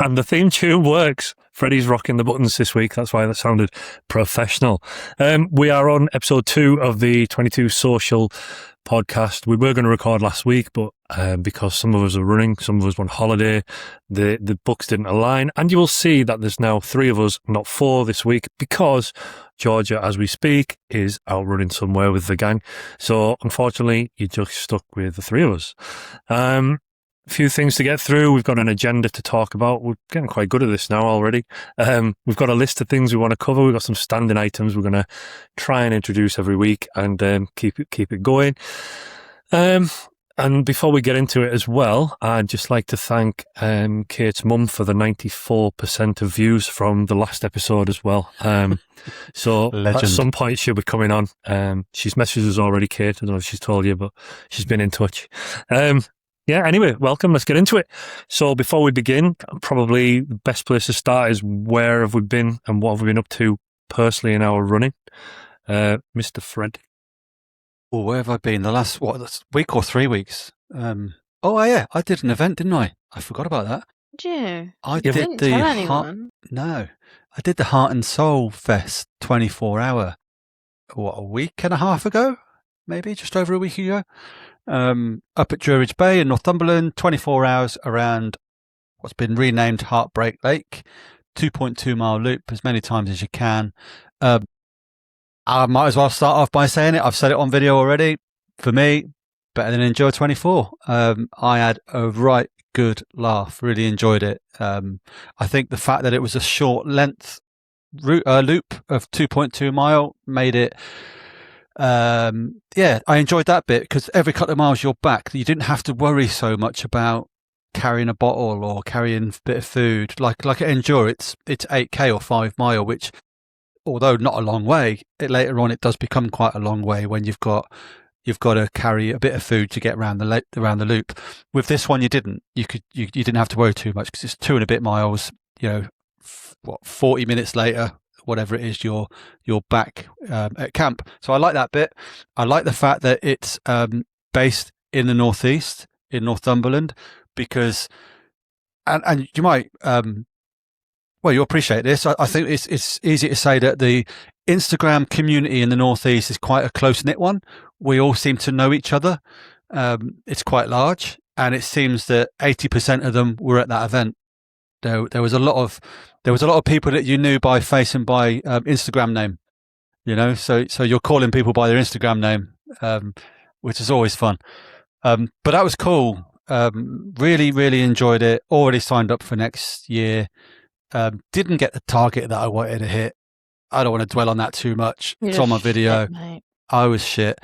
And the theme tune works. Freddy's rocking the buttons this week. That's why that sounded professional. We are on episode 2 of the 22 Social podcast. We were going to record last week, but because some of us are running, some of us went on holiday, the books didn't align. And you will see that there's now 3 of us, not 4 this week, because Georgia, as we speak, is out running somewhere with the gang. So unfortunately, you're just stuck with the 3 of us. Few things to get through. We've got an agenda to talk about. We're getting quite good at this now already. We've got a list of things we want to cover. We've got some standing items we're going to try and introduce every week and keep it going. And before we get into it as well, I'd just like to thank Kate's mum for the 94% of views from the last episode as well. So Legend. At some point she'll be coming on. She's messaged us already, Kate. I don't know if she's told you, but she's been in touch. Yeah, anyway, welcome. Let's get into it. So before we begin, probably the best place to start is where have we been and what have we been up to personally in our running? Mr. Fred. Well, where have I been? The last, week or 3 weeks? I did an event, didn't I? I forgot about that. Did you? I didn't tell anyone. No, I did the Heart and Soul Fest 24-hour, a week and a half ago? Maybe, just over a week ago. Up at Druridge Bay in Northumberland, 24 hours around what's been renamed Heartbreak Lake, 2.2 mile loop as many times as you can. I might as well start off by saying it. I've said it on video already. For me, better than Endure 24. I had a right good laugh. Really enjoyed it. I think the fact that it was a short length loop of 2.2 mile made it. I enjoyed that bit because every couple of miles you're back, you didn't have to worry so much about carrying a bottle or carrying a bit of food. Like at Endure, it's 8k or 5 mile, which, although not a long way, later on it does become quite a long way when you've got to carry a bit of food to get around the loop. With this one, you didn't. You didn't have to worry too much because it's 2 and a bit miles. 40 minutes later, whatever it is, you're back at camp. So I like that bit. I like the fact that it's based in the northeast, in Northumberland, because and you might you'll appreciate this. I think it's easy to say that the Instagram community in the northeast is quite a close knit one. We all seem to know each other. It's quite large, and it seems that 80% of them were at that event. There was a lot of people that you knew by face and by Instagram name, so you're calling people by their Instagram name, which is always fun. But that was cool. Really, really enjoyed it. Already signed up for next year. Didn't get the target that I wanted to hit. I don't want to dwell on that too much. It's on my video. Shit, I was shit.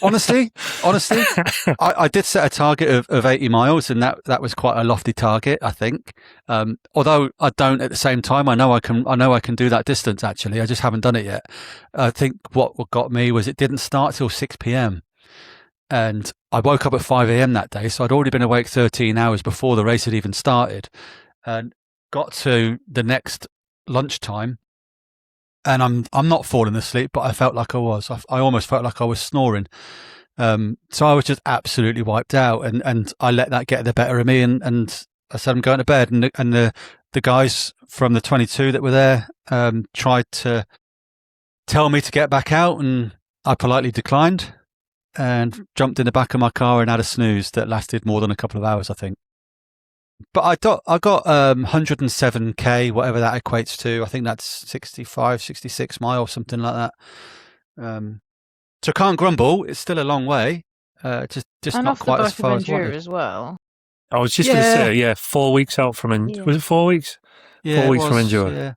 Honestly, I did set a target of 80 miles, and that was quite a lofty target, I think. Although I don't at the same time. I know I can do that distance. Actually, I just haven't done it yet. I think what got me was it didn't start till 6 p.m. and I woke up at 5 a.m. that day, so I'd already been awake 13 hours before the race had even started, and got to the next lunchtime. And I'm not falling asleep, but I felt like I was. I almost felt like I was snoring. So I was just absolutely wiped out, and I let that get the better of me, and I said I'm going to bed. And the guys from the 22 that were there tried to tell me to get back out, and I politely declined and jumped in the back of my car and had a snooze that lasted more than a couple of hours, I think. But I got 107k, whatever that equates to. I think that's 65, 66 miles, something like that. So can't grumble. It's still a long way. Just and not quite as far as Endure wanted. as well. I was just going to say, 4 weeks out from Endure. Was it 4 weeks? Yeah, 4 weeks from Endure.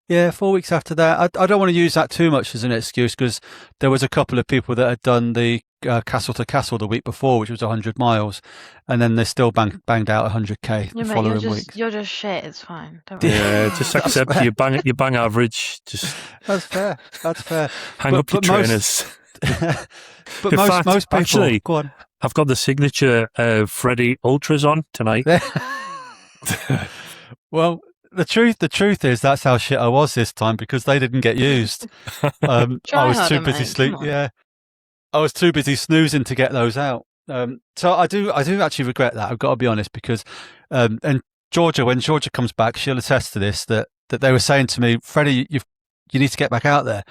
Yeah, 4 weeks after that. I don't want to use that too much as an excuse, because there was a couple of people that had done the Castle to Castle the week before, which was 100 miles, and then they still banged out 100k the following week. You're just shit. It's fine. Don't worry. Yeah, just accept you bang average. Just That's fair. hang up your trainers. But In fact, most people, actually, go on. I've got the signature Freddy Ultras on tonight. Well, the truth is that's how shit I was this time, because they didn't get used. I was too busy sleeping. Yeah, I was too busy snoozing to get those out. So I do actually regret that. I've got to be honest, because and Georgia, when Georgia comes back, she'll attest to this, that they were saying to me, Freddie, you need to get back out there.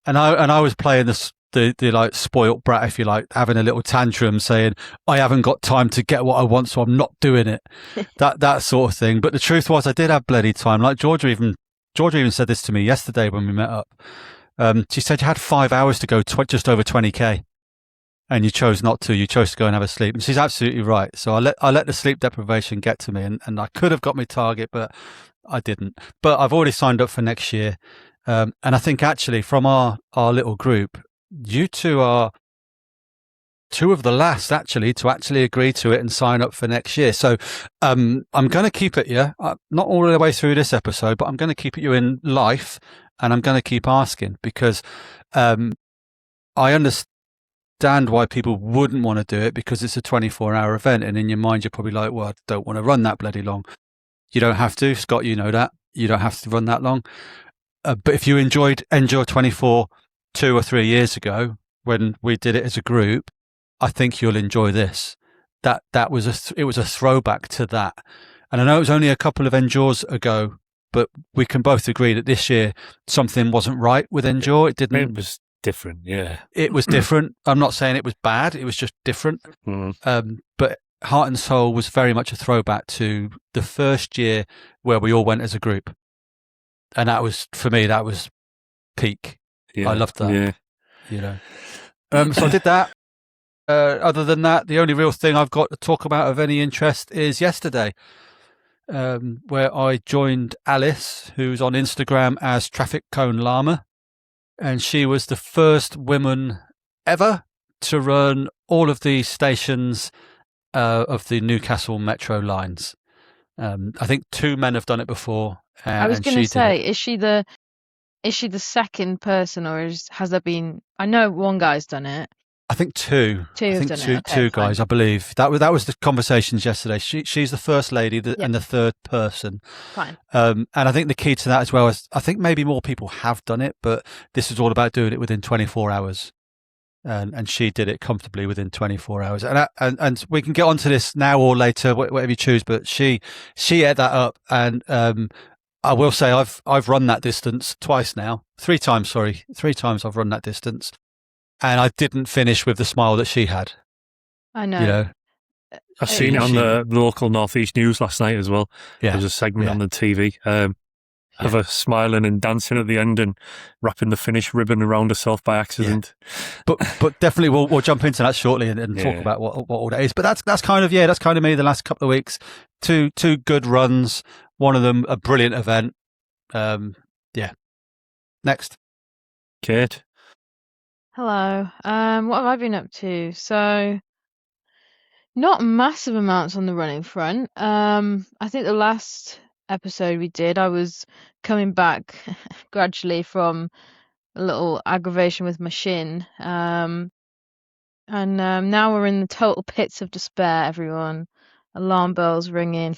And I was playing the like spoilt brat, if you like, having a little tantrum saying, I haven't got time to get what I want, so I'm not doing it. that sort of thing. But the truth was I did have bloody time. Like Georgia even said this to me yesterday when we met up. She said you had 5 hours to go just over 20k. And you chose not to. You chose to go and have a sleep. And she's absolutely right. So I let the sleep deprivation get to me, and I could have got my target, but I didn't. But I've already signed up for next year. And I think actually from our little group, you two are two of the last actually to actually agree to it and sign up for next year. So I'm going to keep it you. Not all the way through this episode, but I'm going to keep it you in life, and I'm going to keep asking because I understand why people wouldn't want to do it because it's a 24-hour event, and in your mind you're probably like, well, I don't want to run that bloody long. You don't have to, Scott, you know that. You don't have to run that long. But if you enjoyed Endure 24 2 or 3 years ago when we did it as a group, I think you'll enjoy this. It was a throwback to that. And I know it was only a couple of Endures ago, but we can both agree that this year something wasn't right with Endure. It was different, yeah. It was different. I'm not saying it was bad. It was just different. But Heart and Soul was very much a throwback to the first year where we all went as a group. And that was, for me, that was peak. Yeah. I loved that. Yeah. You know. So I did that. Other than that, the only real thing I've got to talk about of any interest is yesterday, where I joined Alice, who's on Instagram as Traffic Cone Llama. And she was the first woman ever to run all of the stations of the Newcastle Metro lines. I think 2 men have done it before. I was going to say, is she the second person, or has there been? I know one guy's done it. I think two. Two guys, I believe. That was the conversations yesterday. She's the first lady and the third person. Fine. And I think the key to that as well is I think maybe more people have done it, but this is all about doing it within 24 hours. And she did it comfortably within 24 hours. And we can get onto this now or later, whatever you choose. But she ate that up, and I will say I've run that distance twice now, 3 times. Sorry, 3 times I've run that distance. And I didn't finish with the smile that she had. I know. You know, I've seen it on the local Northeast News last night as well. Yeah. There was a segment on the TV of her smiling and dancing at the end and wrapping the finish ribbon around herself by accident. Yeah. But definitely we'll jump into that shortly and talk about what all that is. But that's kind of me the last couple of weeks. Two good runs. One of them a brilliant event. Next. Kate. Hello. What have I been up to? So, not massive amounts on the running front. I think the last episode we did, I was coming back gradually from a little aggravation with my shin. And now we're in the total pits of despair, everyone. Alarm bells ringing.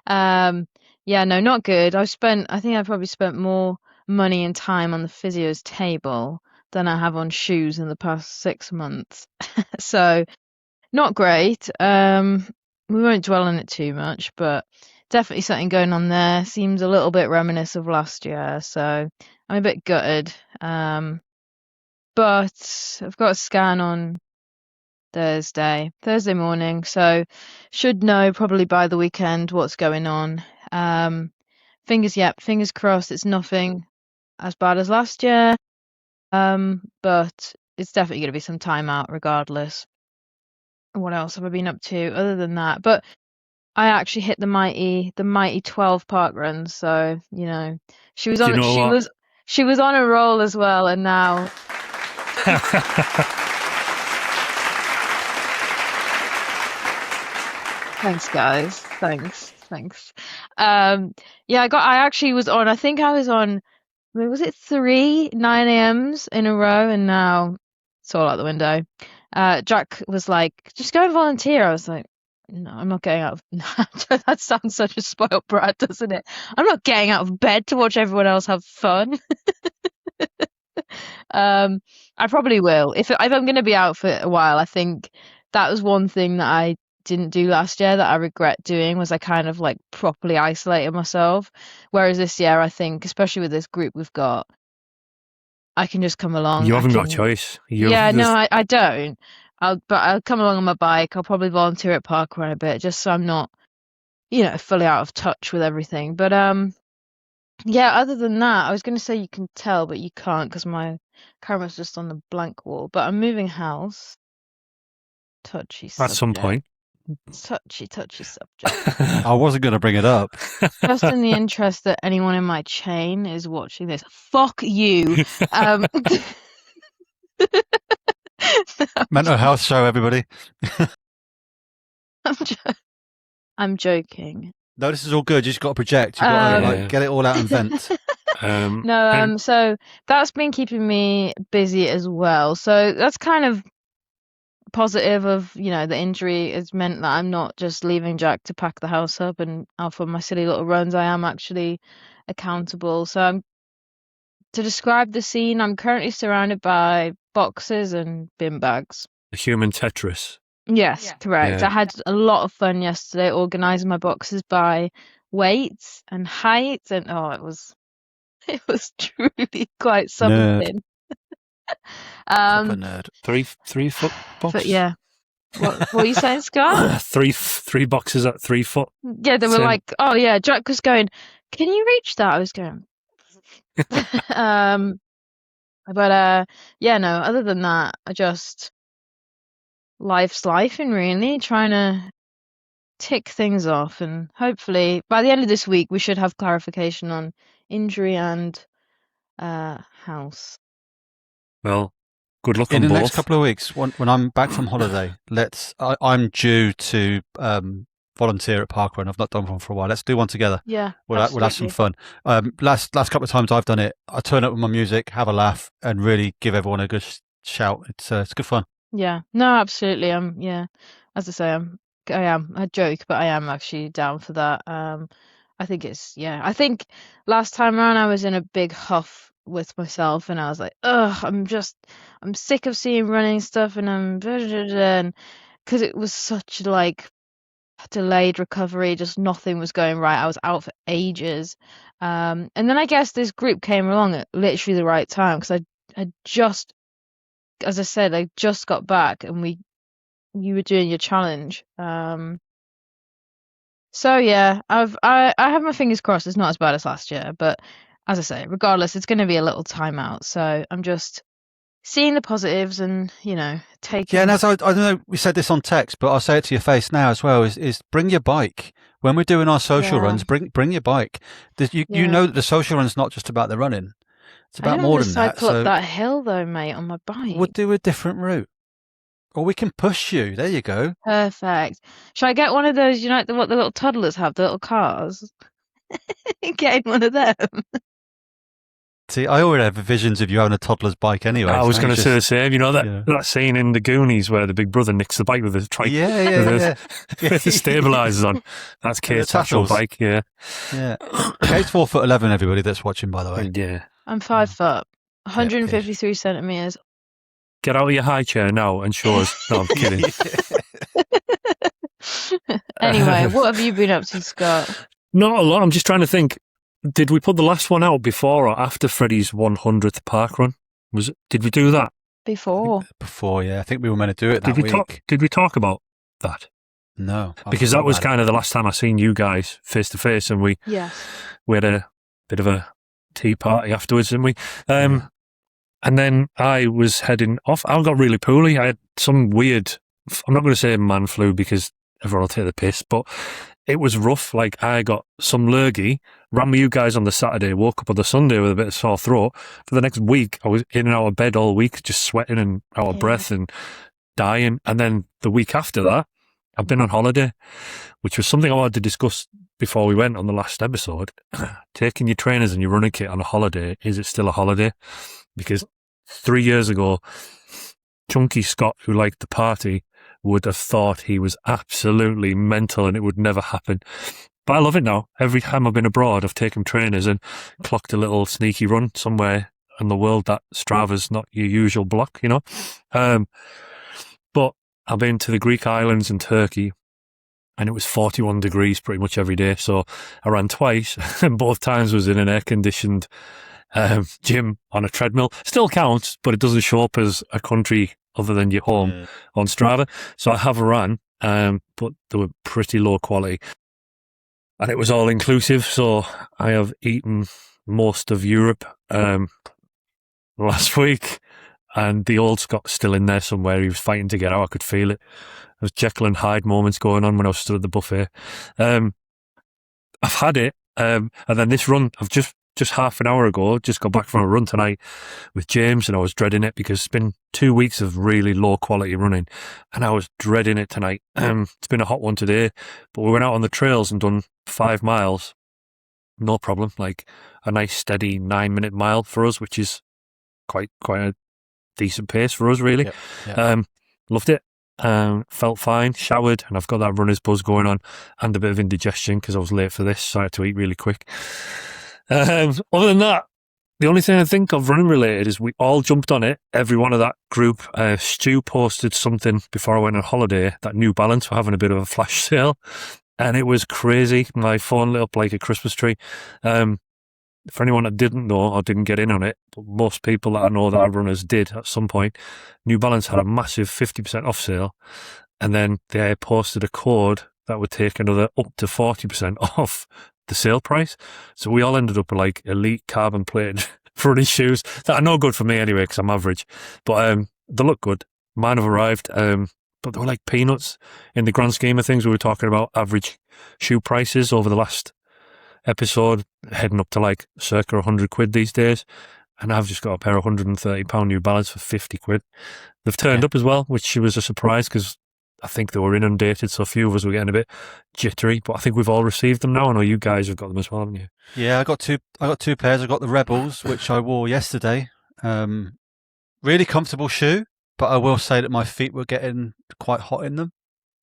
No, not good. I think I probably spent more money and time on the physio's table than I have on shoes in the past 6 months. So not great. We won't dwell on it too much, but definitely something going on there. Seems a little bit reminiscent of last year, so I'm a bit gutted. But I've got a scan on Thursday morning, so should know probably by the weekend what's going on. Fingers crossed it's nothing as bad as last year. But it's definitely going to be some time out regardless. What else have I been up to other than that? But I actually hit the mighty 12 park runs, so you know she was on a roll as well, and now thanks guys, thanks. I actually was on. I think I was on. Was it 3 9 a.m.s in a row, and now it's all out the window. Jack was like, just go and volunteer. I was like, no, I'm not getting out of that sounds such a spoiled brat, doesn't it? I'm not getting out of bed to watch everyone else have fun. I probably will. If I'm going to be out for a while, I think that was one thing that I didn't do last year that I regret doing was I kind of like properly isolated myself. Whereas this year, I think, especially with this group we've got, I can just come along. You haven't got a choice. I don't. But I'll come along on my bike. I'll probably volunteer at parkrun a bit just so I'm not, fully out of touch with everything. But yeah, other than that, I was going to say you can tell, but you can't because my camera's just on the blank wall. But I'm moving house. Touchy subject. At some point. Touchy subject. I wasn't going to bring it up. Just in the interest that anyone in my chain is watching this. Fuck you. Mental health show, everybody. I'm joking. No, this is all good. You just got to project. You've got to get it all out and vent. So that's been keeping me busy as well. So that's kind of positive of, the injury has meant that I'm not just leaving Jack to pack the house up and off on my silly little runs. I am actually accountable. So to describe the scene, I'm currently surrounded by boxes and bin bags. The human Tetris. Yes, correct. Yeah. I had a lot of fun yesterday organising my boxes by weights and height, and it was truly quite something. Proper nerd. 3 foot box. But yeah, what were you saying, Scott? three boxes at 3 foot. Yeah, they were like, oh yeah. Jack was going, can you reach that? I was going. But yeah, no. Other than that, I just life's life and really trying to tick things off, and hopefully by the end of this week we should have clarification on injury and house. Well, good luck in on the both. next couple of weeks when I'm back from holiday. I'm due to volunteer at parkrun. I've not done one for a while. Let's do one together. Yeah, we'll have some fun. Last couple of times I've done it, I turn up with my music, have a laugh, and really give everyone a good shout. It's good fun. Yeah, no, absolutely. As I say, I am a joke, but I am actually down for that. I think I think last time around I was in a big huff with myself, and I was like, ugh, I'm sick of seeing running stuff, and because it was such like delayed recovery, just nothing was going right. I was out for ages, and then I guess this group came along at literally the right time because I just, as I said, I just got back and you were doing your challenge. So yeah, I have my fingers crossed it's not as bad as last year, but as I say, regardless, it's going to be a little timeout. So I'm just seeing the positives and, taking. Yeah, and as I don't know, we said this on text, but I'll say it to your face now as well, is bring your bike. When we're doing our social runs, bring your bike. You know that the social run's not just about the running. It's about more than that. I pull up that hill though, mate, on my bike. We'll do a different route. Or we can push you. There you go. Perfect. Shall I get one of those, what the little toddlers have, the little cars? Getting one of them. See, I already have visions of you having a toddler's bike anyway. I was going to say the same. That scene in the Goonies where the big brother nicks the bike with his trike. Yeah. With the stabilisers on. That's Kate's actual bike, yeah. Yeah. Kate's 4'11", everybody that's watching, by the way. Yeah. I'm 5 foot, 153 centimetres. Get out of your high chair now and show us. No, I'm kidding. Anyway, what have you been up to, Scott? Not a lot. I'm just trying to think. Did we put the last one out before or after Freddy's 100th parkrun? Did we do that? Before, yeah. I think we were meant to do it that week. Did we talk about that? No. Because that was kind of the last time I seen you guys face to face, and we had a bit of a tea party afterwards, didn't we? And then I was heading off. I got really poorly. I had some weird, I'm not going to say man flu because everyone will take the piss, but it was rough. Like I got some lurgy, ran with you guys on the Saturday, woke up on the Sunday with a bit of sore throat. For the next week, I was in and out of bed all week, just sweating and out of breath and dying. And then the week after that, I've been on holiday, which was something I wanted to discuss before we went on the last episode. Taking your trainers and your running kit on a holiday, is it still a holiday? Because 3 years ago, Chunky Scott, who liked the party, would have thought he was absolutely mental and it would never happen. But I love it now. Every time I've been abroad, I've taken trainers and clocked a little sneaky run somewhere in the world that Strava's not your usual block, But I've been to the Greek islands and Turkey, and it was 41 degrees pretty much every day. So I ran twice, and both times was in an air-conditioned gym on a treadmill. Still counts, but it doesn't show up as a country other than your home on Strava. So I have run, but they were pretty low quality. And it was all inclusive, so I have eaten most of Europe last week, and the old Scott's still in there somewhere. He was fighting to get out. I could feel it. There was Jekyll and Hyde moments going on when I was stood at the buffet. I've had it, and then this run, I've just half an hour ago, just got back from a run tonight with James, and I was dreading it because it's been 2 weeks of really low quality running, and I was dreading it tonight. It's been a hot one today, but we went out on the trails and done 5 miles, no problem, like a nice steady 9-minute mile for us, which is quite a decent pace for us, really. Loved it. Felt fine, showered, and I've got that runner's buzz going on and a bit of indigestion because I was late for this, so I had to eat really quick. Other than that, the only thing I think of running related is we all jumped on it, every one of that group. Stu posted something before I went on holiday that New Balance were having a bit of a flash sale, and it was crazy. My phone lit up like a Christmas tree. For anyone that didn't know or didn't get in on it, but most people that I know that are runners did at some point, New Balance had a massive 50% off sale, and then they posted a code that would take another up to 40% off the sale price. So we all ended up with like elite carbon plated running shoes that are no good for me anyway because I'm average, but they look good. Mine have arrived, but they were like peanuts in the grand scheme of things. We were talking about average shoe prices over the last episode, heading up to like circa 100 quid these days, and I've just got a pair of £130 New Balance for 50 quid. They've turned up as well, which was a surprise because I think they were inundated, so a few of us were getting a bit jittery, but I think we've all received them now. I know you guys have got them as well, haven't you? Yeah, I got two pairs. I got the Rebels, which I wore yesterday. Really comfortable shoe, but I will say that my feet were getting quite hot in them.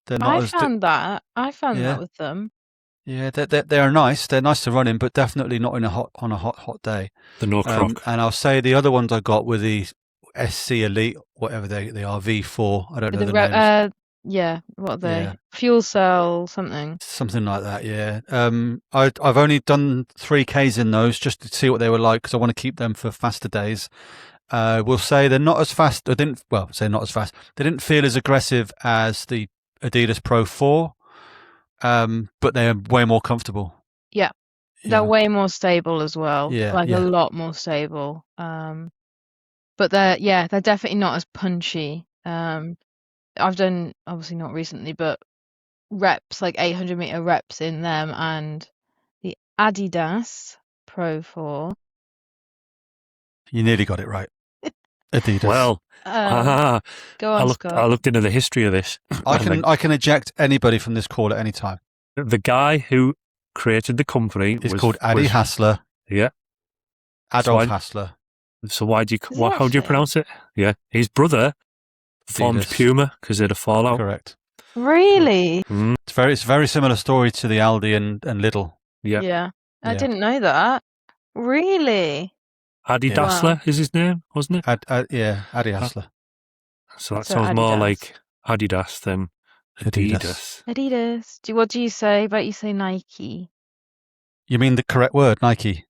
They're not I found that with them. Yeah, they are nice. They're nice to run in, but definitely not on a hot day. The no croc. And I'll say the other ones I got were the SC Elite, whatever they are, V4. I don't know the names. Yeah, what are they? Yeah. Fuel cell something like that. Yeah. I've only done 3Ks in those just to see what they were like because I want to keep them for faster days. We'll say they're not as fast. They didn't feel as aggressive as the Adidas Pro 4. But they're way more comfortable. Yeah, they're way more stable as well. Yeah, a lot more stable. But they're definitely not as punchy. I've done, obviously not recently, but reps, like 800-meter reps in them, and the Adidas Pro 4. You nearly got it right. Adidas. Well, go on, Scott. I looked into the history of this. I can eject anybody from this call at any time. The guy who created the company is called Adi Hassler. Yeah, Adolf Hassler. So how do you pronounce it? Yeah, his brother formed Puma because they had a fallout. Correct. Really? Mm. It's a very similar story to the Aldi and Lidl. Yeah. I didn't know that. Really? Adi Dassler is his name, wasn't it? Adi Hassler. So that sounds more like Adidas than Adidas. Adidas. What do you say? But you say Nike. You mean the correct word, Nike?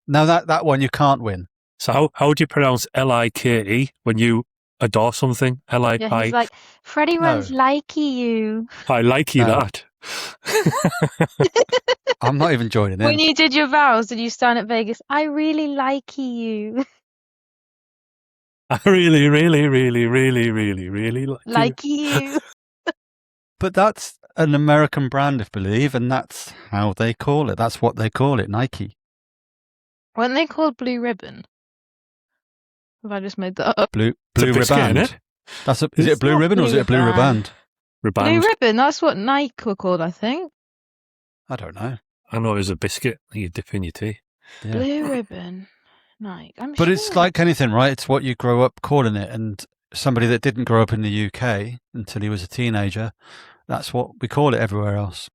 No, that one you can't win. So how would you pronounce Like when you adore something? Li. Yeah, he's like, Freddy runs likey you. I like you that. I'm not even joining in. When you did your vows, did you stand at Vegas? I really likey you. I really, really, really, really, really, really like you. But that's an American brand, if believe, and that's how they call it. That's what they call it, Nike. Weren't they called Blue Ribbon? Have I just made that up? Blue Ribbon. Is it Blue Ribbon or is it a Blue Riband? Blue Ribbon, that's what Nike were called, I think. I don't know. I know it was a biscuit that you dip in your tea. Yeah. Blue Ribbon, Nike. But it's like anything, right? It's what you grow up calling it. And somebody that didn't grow up in the UK until he was a teenager, that's what we call it everywhere else.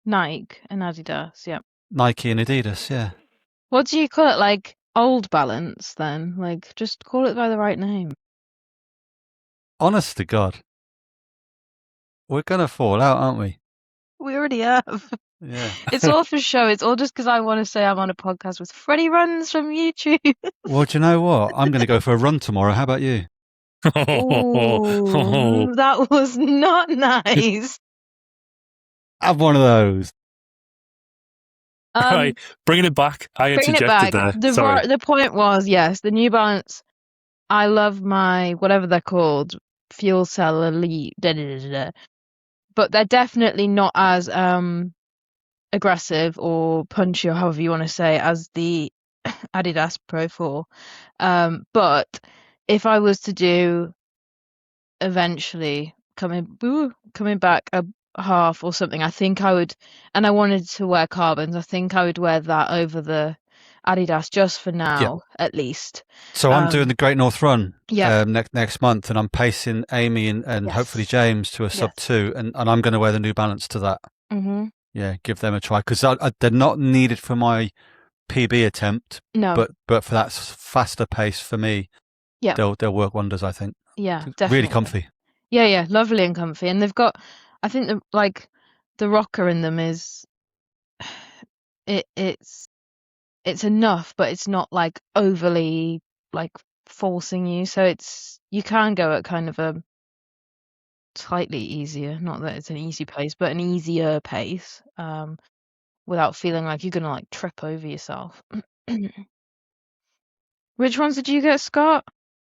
Nike and Adidas, yeah. Nike and Adidas, yeah. What do you call it? Like Old Balance, then? Like, just call it by the right name. Honest to God. We're going to fall out, aren't we? We already have. Yeah. It's all for show. It's all just because I want to say I'm on a podcast with Freddy Runs from YouTube. Well, do you know what? I'm going to go for a run tomorrow. How about you? Ooh, that was not nice. Have one of those. Right, bringing it back. I Bringing it interjected back. there. Sorry. The point was, yes, the New Balance. I love my whatever they're called, fuel cell elite, but they're definitely not as aggressive or punchy or however you want to say as the Adidas Pro 4. But if I was to do eventually coming back a half or something, I think I would, and I wanted to wear carbons, I think I would wear that over the Adidas just for now, at least. So I'm doing the Great North Run next month, and I'm pacing Amy and hopefully James to a sub 2, and I'm going to wear the New Balance to that. Mm-hmm. Yeah, give them a try, because they're not needed for my PB attempt. No, but for that faster pace for me, they'll work wonders, I think. Yeah, definitely. Really comfy. Yeah, lovely and comfy, and they've got, I think the rocker in them is it's enough, but it's not like overly like forcing you, so you can go at kind of a slightly easier, not that it's an easy pace, but an easier pace, without feeling like you're gonna like trip over yourself. Which ones did you get, Scott?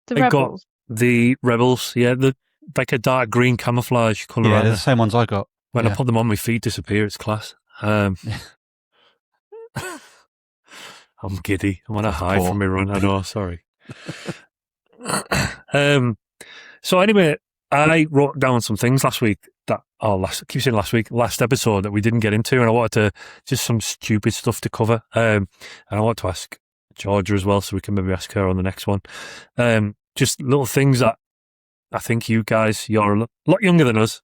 The Rebels? Got the Rebels, the like a dark green camouflage colour. Yeah, they're the same ones I got. When I put them on, my feet disappear. It's class. I'm giddy. I'm on a high from my run. I know, sorry. So anyway, I wrote down some things last week last episode that we didn't get into, and I wanted to, just some stupid stuff to cover. And I want to ask Georgia as well, so we can maybe ask her on the next one. Just little things that I think you guys, you're a lot younger than us,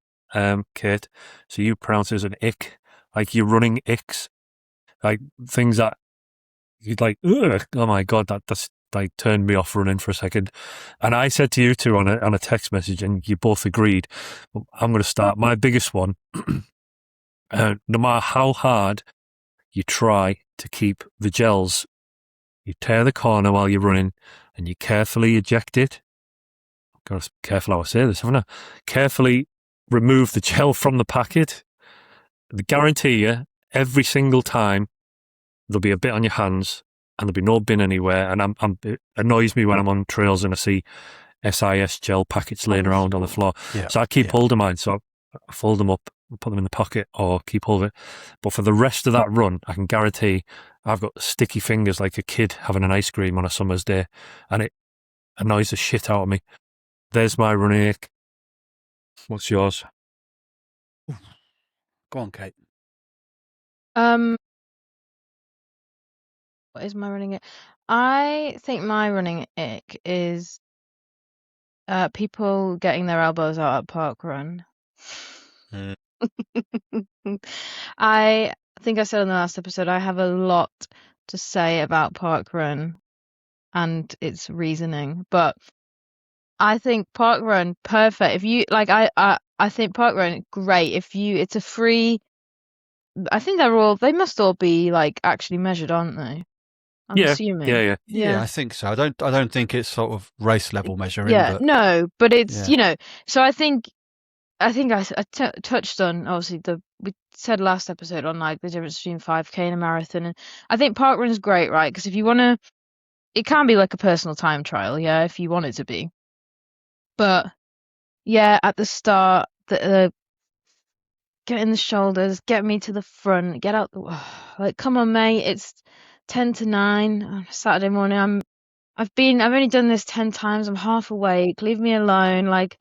Kate, so you pronounce it as an ick, like you're running icks, like things that you'd like, ugh, oh my God, that's like turned me off running for a second. And I said to you two on a text message, and you both agreed. I'm going to start. My biggest one, no matter how hard you try to keep the gels, you tear the corner while you're running and you carefully eject it. Got to be careful how I say this, haven't I? Carefully remove the gel from the packet. I guarantee you, every single time, there'll be a bit on your hands and there'll be no bin anywhere. And it annoys me when I'm on trails and I see SIS gel packets laying around on the floor. Yeah, so I keep hold of mine. So I fold them up, put them in the pocket, or keep hold of it. But for the rest of that run, I can guarantee I've got sticky fingers like a kid having an ice cream on a summer's day, and it annoys the shit out of me. There's my running ache. What's yours? Go on, Kate. What is my running ache? I think my running ache is people getting their elbows out at park run. I think I said in the last episode, I have a lot to say about park run and its reasoning, but I think park run perfect. If you like, I think park run great. It's a free. I think they must all be like actually measured, aren't they? I'm assuming. Yeah, I think so. I don't think it's sort of race level measuring. Yeah, but, no, but it's So I think I touched on, obviously, we said last episode on like the difference between 5K and a marathon, and I think parkrun is great, right? Because if you want to, it can be like a personal time trial, if you want it to be. But at the start, the get in the shoulders, get me to the front, get out like, come on, mate, it's 10 to 9 on Saturday morning. I've only done this 10 times. I'm half awake. Leave me alone. Like,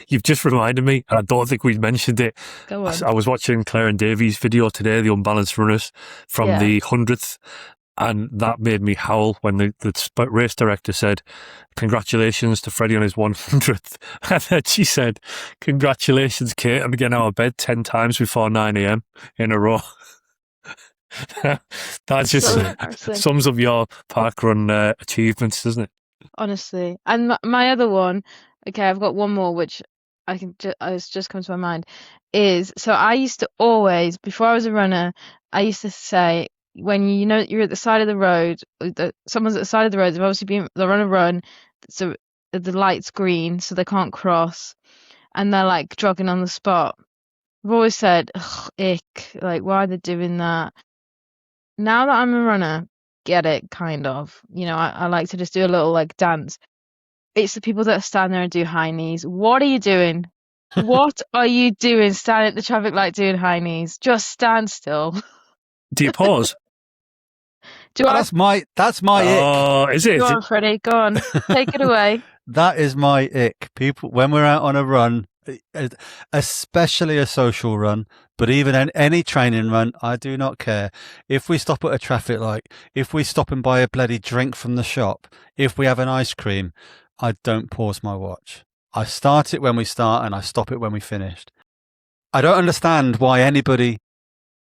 you've just reminded me, and I don't think we've mentioned it. Go on. I was watching Claire and Davies' video today, the Unbalanced Runners, from the 100th, and that made me howl when the race director said, "Congratulations to Freddy on his 100th." And then she said, "Congratulations, Kate, on getting out of bed 10 times before 9 a.m. in a row." That just sums up your parkrun achievements, doesn't it? Honestly. And my other one, okay, I've got one more, which it's just come to my mind is, so I used to always, before I was a runner, I used to say, when you're at the side of the road, someone's at the side of the road, they're on a run, so the light's green, so they can't cross, and they're like jogging on the spot. I've always said, ugh, ick, like why are they doing that? Now that I'm a runner, get it, kind of. I like to just do a little like dance. It's the people that stand there and do high knees. What are you doing? What are you doing standing at the traffic light doing high knees? Just stand still. Do you pause? Do I? That's my ick. Oh, is it? Go on, Freddie. Go on. Take it away. That is my ick. People, when we're out on a run, especially a social run, but even any training run, I do not care. If we stop at a traffic light, if we stop and buy a bloody drink from the shop, if we have an ice cream, I don't pause my watch. I start it when we start and I stop it when we finished. I don't understand why anybody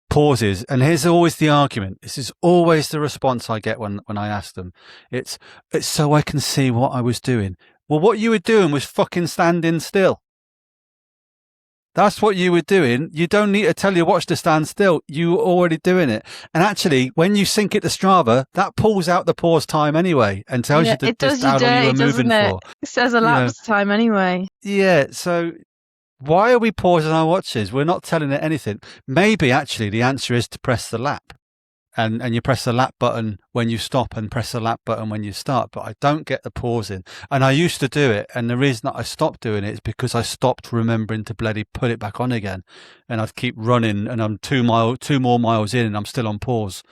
pauses. And here's always the argument. This is always the response I get when I ask them. It's so I can see what I was doing. Well, what you were doing was fucking standing still. That's what you were doing. You don't need to tell your watch to stand still. You were already doing it. And actually, when you sync it to Strava, that pulls out the pause time anyway and tells you just how long you were moving for. It says elapsed time anyway. Yeah, so why are we pausing our watches? We're not telling it anything. Maybe actually the answer is to press the lap. And you press the lap button when you stop and press the lap button when you start. But I don't get the pausing. And I used to do it. And the reason that I stopped doing it is because I stopped remembering to bloody put it back on again. And I'd keep running and I'm 2 more miles in and I'm still on pause.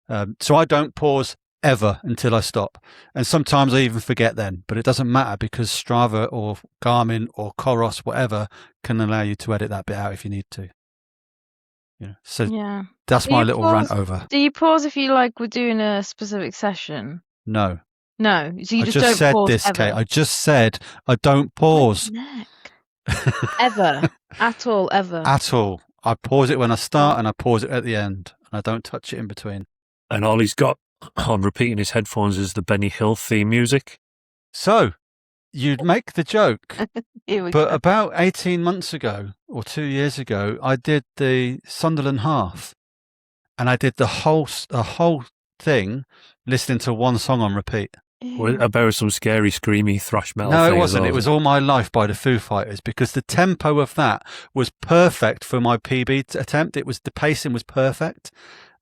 So I don't pause ever until I stop. And sometimes I even forget then. But it doesn't matter because Strava or Garmin or Coros, whatever, can allow you to edit that bit out if you need to. So that's my little rant over. Do you pause if you were doing a specific session? No. So you I just don't said pause this, ever? Kate. I just said I don't pause. Ever. At all, ever. At all. I pause it when I start and I pause it at the end. And I don't touch it in between. And all he's got on repeat in his headphones is the Benny Hill theme music. So, you'd make the joke, Here we but go. about 18 months ago or 2 years ago, I did the Sunderland half, and I did the whole thing listening to one song on repeat. About some scary, screamy thrash metal. No, it wasn't. It was All My Life by the Foo Fighters because the tempo of that was perfect for my PB attempt. The pacing was perfect,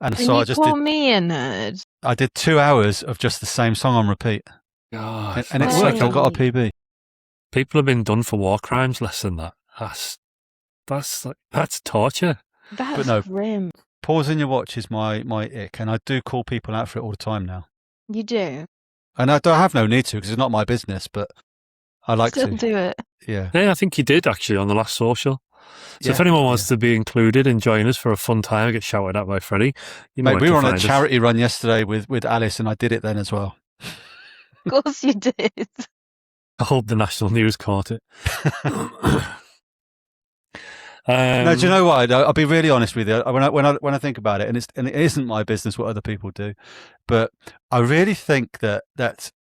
and so I just call me a nerd. I did 2 hours of just the same song on repeat. God, and it worked. I got a PB. People have been done for war crimes less than that. That's torture. That's grim. Pausing your watch is my ick, and I do call people out for it all the time now. You do? And I don't have no need to because it's not my business, but I like Still to do it. Yeah, I think you did actually on the last social. So if anyone wants to be included and join us for a fun time, I get shouted at by Freddy. Mate, we were on a charity run yesterday with Alice, and I did it then as well. Of course you did. I hope the national news caught it. No, do you know what? I'll be really honest with you. When I think about it, and it isn't my business what other people do, but I really think that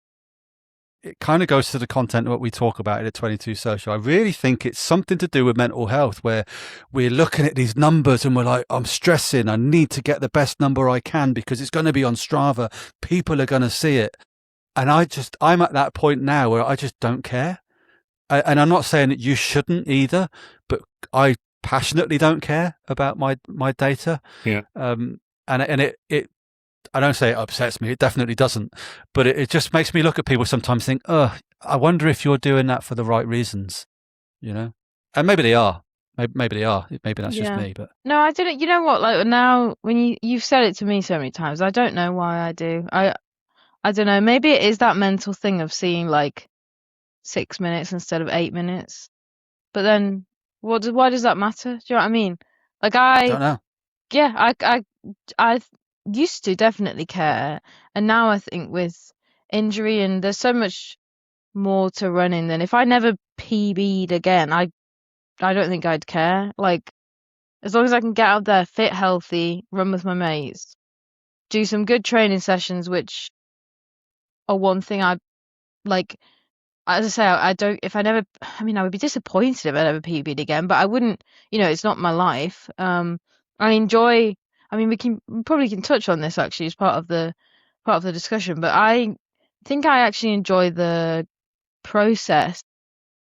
it kind of goes to the content of what we talk about in the 22 social. I really think it's something to do with mental health, where we're looking at these numbers and we're like, I'm stressing. I need to get the best number I can because it's going to be on Strava. People are going to see it. And I'm at that point now where I just don't care. And I'm not saying that you shouldn't either, but I passionately don't care about my data. Yeah. And it I don't say it upsets me. It definitely doesn't. But it just makes me look at people sometimes think, I wonder if you're doing that for the right reasons, And maybe they are. Maybe they are. Maybe that's just me. But no, I didn't. You know what? Now when you've said it to me so many times, I don't know why I do. I don't know. Maybe it is that mental thing of seeing 6 minutes instead of 8 minutes. But then, why does that matter? Do you know what I mean? I don't know. Yeah, I used to definitely care, and now I think with injury and there's so much more to running than if I never PB'd again. I don't think I'd care. As long as I can get out there, fit, healthy, run with my mates, do some good training sessions, which are one thing I as I say, I don't. If I never, I mean, I would be disappointed if I never PB'd again. But I wouldn't. It's not my life. I enjoy. I mean, we probably can touch on this actually as part of the discussion. But I think I actually enjoy the process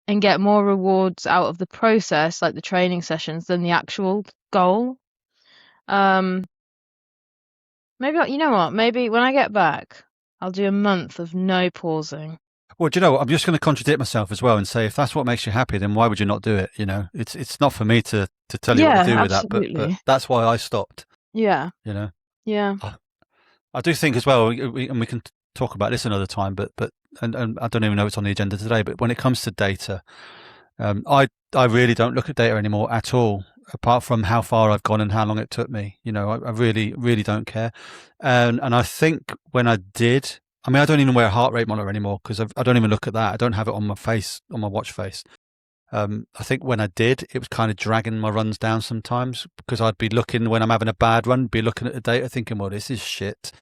and get more rewards out of the process, like the training sessions, than the actual goal. Maybe you know what? Maybe when I get back, I'll do a month of no pausing. Well, do you know what? I'm just going to contradict myself as well and say, if that's what makes you happy, then why would you not do it? It's not for me to tell you what Yeah, to do with that, but absolutely. that's why I stopped. Yeah, You know, yeah. I do think as well, and we can talk about this another time, but and I don't even know if it's on the agenda today. But when it comes to data, I really don't look at data anymore at all, apart from how far I've gone and how long it took me. I really don't care. And I think when I did, I mean, I don't even wear a heart rate monitor anymore because I don't even look at that. I don't have it on my face, on my watch face. I think when I did, it was kind of dragging my runs down sometimes because I'd be looking when I'm having a bad run, be looking at the data thinking, well, this is shit.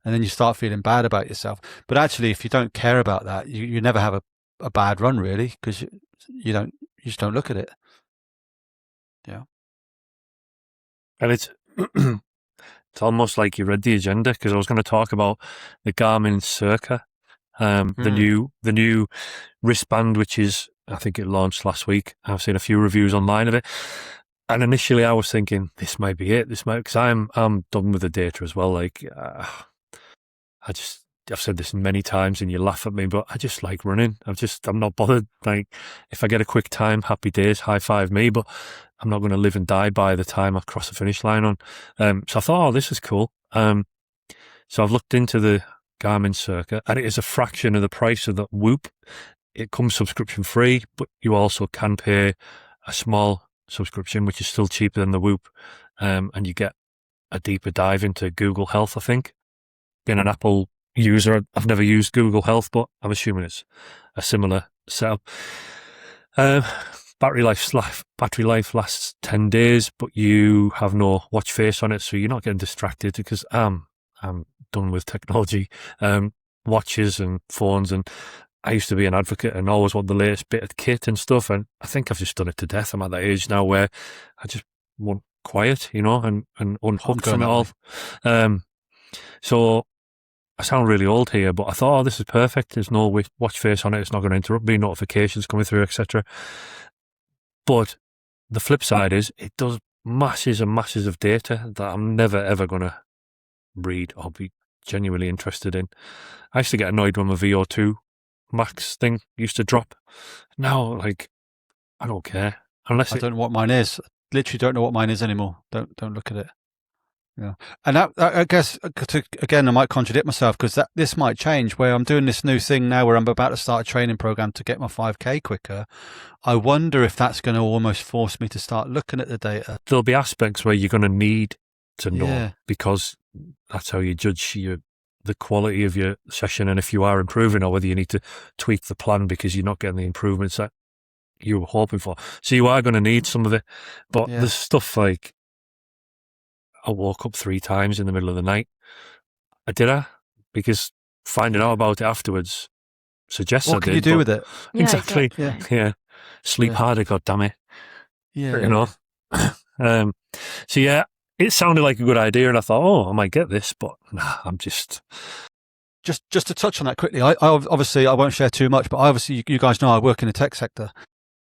And then you start feeling bad about yourself. But actually, if you don't care about that, you never have a bad run really because you just don't look at it. Yeah. And it's almost like you read the agenda, because I was going to talk about the Garmin Circa, the new wristband, which is, I think it launched last week. I've seen a few reviews online of it, and initially I was thinking this might be it. Because I'm done with the data as well. Like I've said this many times, and you laugh at me, but I just like running. I'm not bothered. Like if I get a quick time, happy days, high five me. But I'm not going to live and die by the time I cross the finish line on. So I thought, oh, this is cool. So I've looked into the Garmin Circa, and it is a fraction of the price of the Whoop. It comes subscription free, but you also can pay a small subscription, which is still cheaper than the Whoop, and you get a deeper dive into Google Health, I think. Being an Apple user, I've never used Google Health, but I'm assuming it's a similar setup. Battery life lasts 10 days, but you have no watch face on it, so you're not getting distracted, because I'm done with technology, watches and phones, and I used to be an advocate and always want the latest bit of kit and stuff, and I think I've just done it to death. I'm at that age now where I just want quiet, and unhooked from it all. So I sound really old here, but I thought, oh, this is perfect. There's no watch face on it. It's not going to interrupt me, notifications coming through, etc. But the flip side is it does masses and masses of data that I'm never, ever going to read or be genuinely interested in. I used to get annoyed when my VO2 max thing used to drop. Now, like, I don't care. I don't know what mine is. Literally don't know what mine is anymore. Don't look at it. Yeah. And that, I guess, again, I might contradict myself, because this might change, where I'm doing this new thing now where I'm about to start a training program to get my 5K quicker. I wonder if that's going to almost force me to start looking at the data. There'll be aspects where you're going to need to know, because that's how you judge the quality of your session, and if you are improving, or whether you need to tweak the plan because you're not getting the improvements that you were hoping for. So you are going to need some of it. But there's stuff like, I woke up 3 times in the middle of the night. Because finding out about it afterwards suggests I did. What can you do with it? Exactly. Yeah. Sleep harder, goddammit. Yeah. So yeah, it sounded like a good idea, and I thought, oh, I might get this, but nah, I'm just to touch on that quickly. I obviously, I won't share too much, but obviously you guys know I work in the tech sector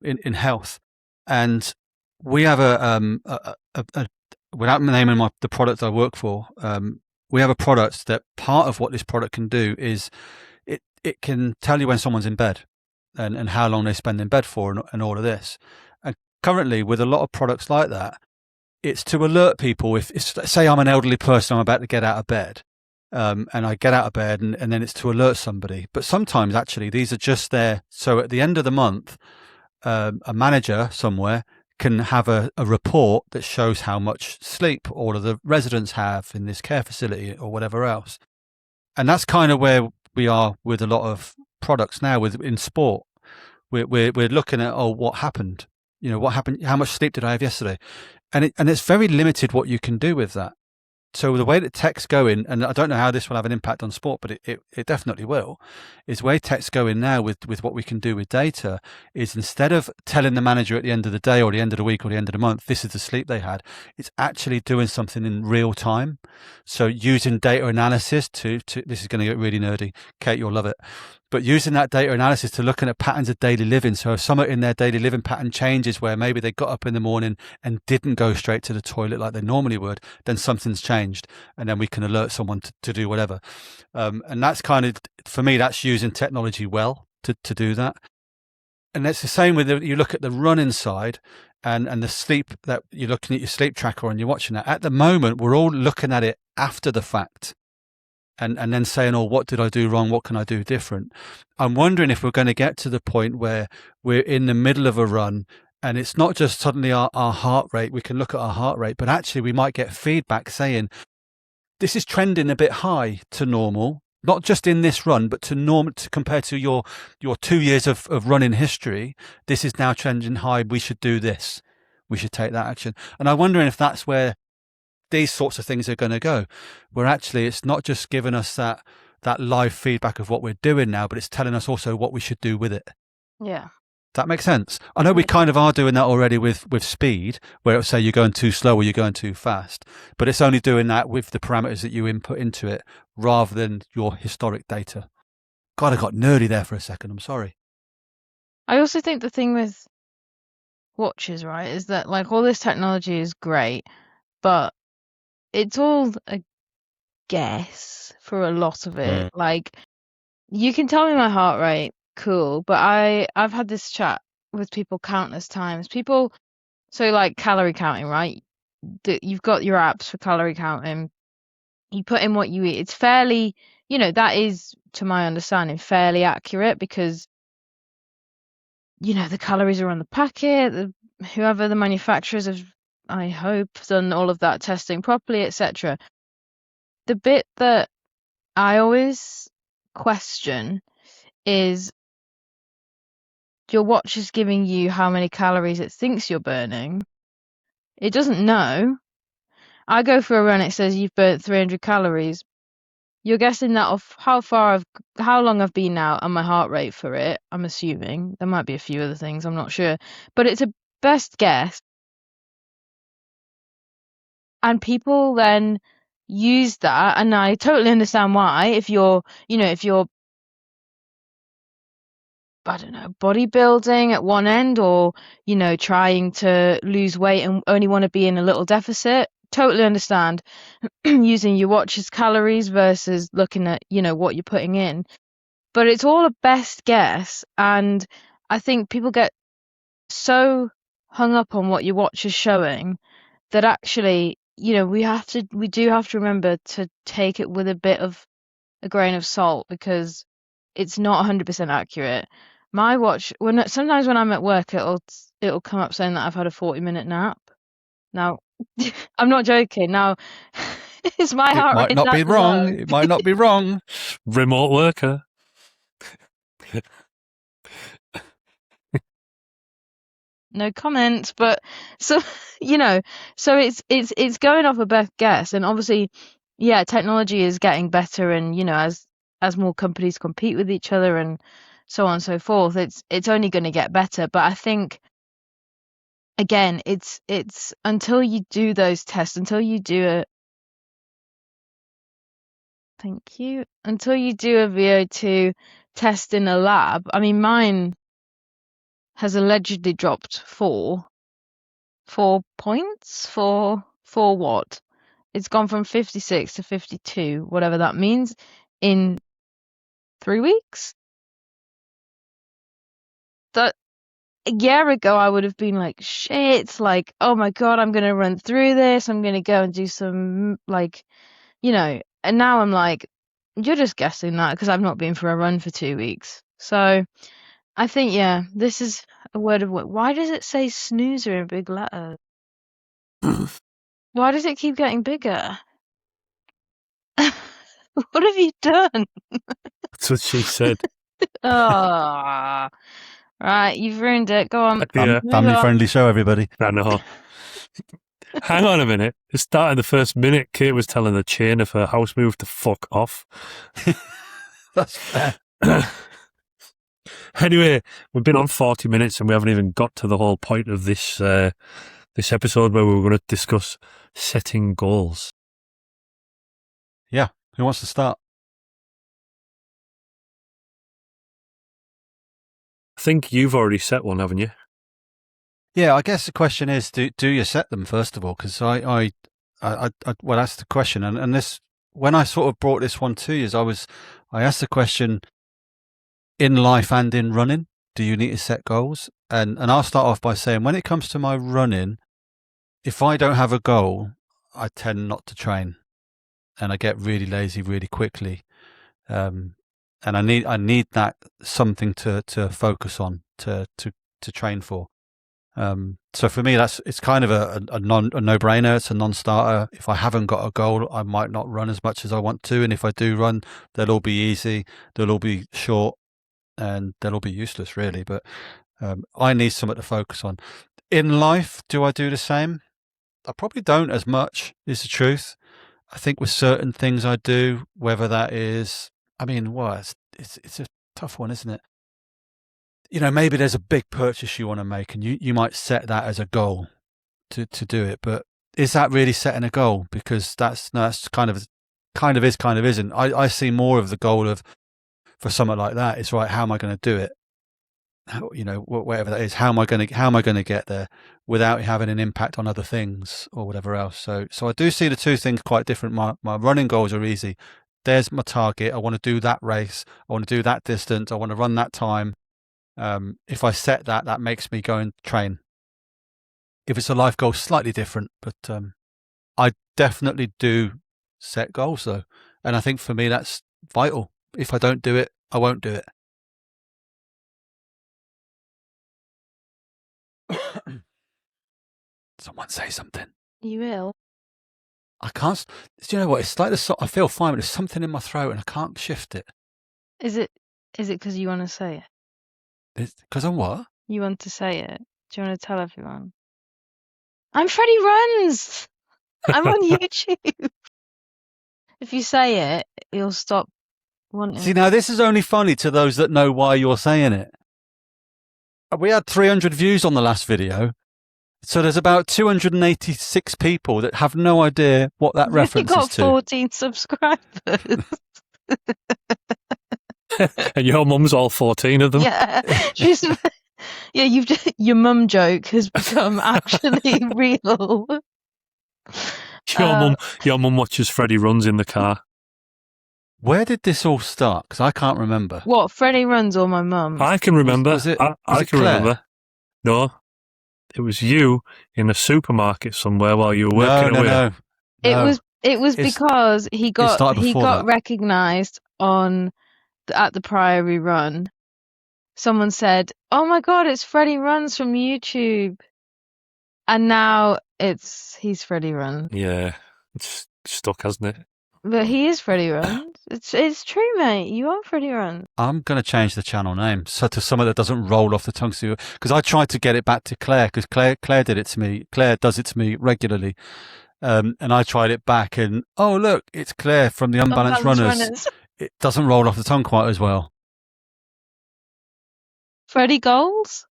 in health, and we have a without naming the product I work for, we have a product that part of what this product can do is it can tell you when someone's in bed and how long they spend in bed for and all of this. And currently, with a lot of products like that, it's to alert people. If say I'm an elderly person, I'm about to get out of bed, and I get out of bed, and then it's to alert somebody. But sometimes actually these are just there. So at the end of the month, a manager somewhere can have a report that shows how much sleep all of the residents have in this care facility or whatever else. And that's kind of where we are with a lot of products now in sport. We're looking at, what happened? What happened? How much sleep did I have yesterday? And it's very limited what you can do with that. So the way that tech's going, and I don't know how this will have an impact on sport, but it definitely will, is the way tech's going now with what we can do with data is instead of telling the manager at the end of the day or the end of the week or the end of the month, this is the sleep they had, it's actually doing something in real time. So using data analysis to this is going to get really nerdy. Kate, you'll love it. But using that data analysis to looking at patterns of daily living. So if something in their daily living pattern changes where maybe they got up in the morning and didn't go straight to the toilet like they normally would, then something's changed. And then we can alert someone to do whatever. And that's kind of, for me, that's using technology well to do that. And it's the same with you look at the running side and the sleep, that you're looking at your sleep tracker and you're watching that. At the moment, we're all looking at it after the fact. And then saying, oh, what did I do wrong? What can I do different? I'm wondering if we're going to get to the point where we're in the middle of a run and it's not just suddenly our heart rate. We can look at our heart rate, but actually we might get feedback saying, this is trending a bit high to normal, not just in this run, but to normal compared to your 2 years of running history. This is now trending high. We should do this. We should take that action. And I'm wondering if that's where these sorts of things are going to go, where actually it's not just giving us that live feedback of what we're doing now, but it's telling us also what we should do with it. Yeah. That makes sense. I know we kind of are doing that already with speed, where it'll say you're going too slow or you're going too fast, but it's only doing that with the parameters that you input into it rather than your historic data. God, I got nerdy there for a second. I'm sorry. I also think the thing with watches, right, is that like all this technology is great, but it's all a guess for a lot of it. Like, you can tell me my heart rate, cool, but I've had this chat with people countless times. People, so like calorie counting, right? You've got your apps for calorie counting. You put in what you eat. It's fairly, that is, to my understanding, fairly accurate because, the calories are on the packet. Whoever the manufacturers have, I hope, done all of that testing properly, etc. The bit that I always question is your watch is giving you how many calories it thinks you're burning. It doesn't know. I go for a run, it says you've burnt 300 calories. You're guessing that off how long I've been out and my heart rate for it, I'm assuming. There might be a few other things, I'm not sure. But it's a best guess. And people then use that, and I totally understand why. If you're I don't know, bodybuilding at one end or, trying to lose weight and only want to be in a little deficit, totally understand using your watch's calories versus looking at, what you're putting in. But it's all a best guess. And I think people get so hung up on what your watch is showing that actually, we do have to remember to take it with a bit of a grain of salt because it's not 100% accurate. My watch, sometimes when I'm at work, it'll come up saying that I've had a 40-minute nap. Now, I'm not joking. Now, is my heart rate It might not be wrong. low? It might not be wrong. Remote worker. No comments, but so so it's going off a best guess, and obviously, yeah, technology is getting better, and as more companies compete with each other and so on and so forth, it's only going to get better. But I think again, it's until you do those tests, until you do until you do a VO2 test in a lab. I mean, mine has allegedly dropped 4 points for what? It's gone from 56 to 52, whatever that means, in 3 weeks. That a year ago I would have been like, shit, like, oh my God, I'm gonna run through this, I'm gonna go and do some and now I'm like, you're just guessing that because I've not been for a run for 2 weeks. So I think, yeah, this is a word of what. Why does it say snoozer in big letters? Why does it keep getting bigger? What have you done? That's what she said. Oh, right, you've ruined it. Go on. Yeah. Family friendly show, everybody. I know. Hang on a minute. It started the first minute. Kate was telling the chain of her house move to fuck off. That's fair. Anyway, we've been on 40 minutes and we haven't even got to the whole point of this this episode where we were going to discuss setting goals. Yeah. Who wants to start? I think you've already set one, haven't you? Yeah, I guess the question is, do you set them first of all? Because well, that's the question. And this, when I sort of brought this one to you, I asked the question, in life and in running, do you need to set goals? And I'll start off by saying, when it comes to my running, if I don't have a goal, I tend not to train, and I get really lazy really quickly. And I need that something to focus on, to train for. So for me, it's kind of a no-brainer. It's a non-starter. If I haven't got a goal, I might not run as much as I want to. And if I do run, they'll all be easy. They'll all be short, and they'll all be useless, really. But I need something to focus on. In life, do I do the same? I probably don't as much, is the truth. I think with certain things I do, whether that is, it's a tough one, isn't it? Maybe there's a big purchase you want to make, and you might set that as a goal to do it. But is that really setting a goal? Because that's kind of isn't. I see more of the goal for something like that. It's right. How am I going to do it? Whatever that is. How am I going to get there without having an impact on other things or whatever else? So I do see the two things quite different. My running goals are easy. There's my target. I want to do that race. I want to do that distance. I want to run that time. If I set that makes me go and train. If it's a life goal, slightly different, but I definitely do set goals though. And I think for me, that's vital. If I don't do it, I won't do it. Someone say something. You will. I can't. Do you know what? It's like I feel fine, but there's something in my throat and I can't shift it. Is it because you want to say it? Because I'm what? You want to say it? Do you want to tell everyone? I'm Freddy Runs! I'm on YouTube! If you say it, you'll stop wanting. See, now this is only funny to those that know why you're saying it. We had 300 views on the last video. So there's about 286 people that have no idea what that reference is to. You've got 14 subscribers. And your mum's all 14 of them. Yeah, your mum joke has become actually real. Your mum watches Freddy Runs in the car. Where did this all start? Because I can't remember. What, Freddy Runs or my mum? I can remember. I can remember. No, it was you in a supermarket somewhere while you were working away. No. It was because he got recognised at the Priory Run. Someone said, "Oh my God, it's Freddy Runs from YouTube," and now he's Freddy Runs. Yeah, it's stuck, hasn't it? But he is Freddy Runs. It's true, mate. You are Freddy Runs. I'm going to change the channel name to something that doesn't roll off the tongue. Because I tried to get it back to Claire, because Claire did it to me. Claire does it to me regularly. And I tried it back, and oh look, it's Claire from the Unbalanced Runners. It doesn't roll off the tongue quite as well. Freddy Goals?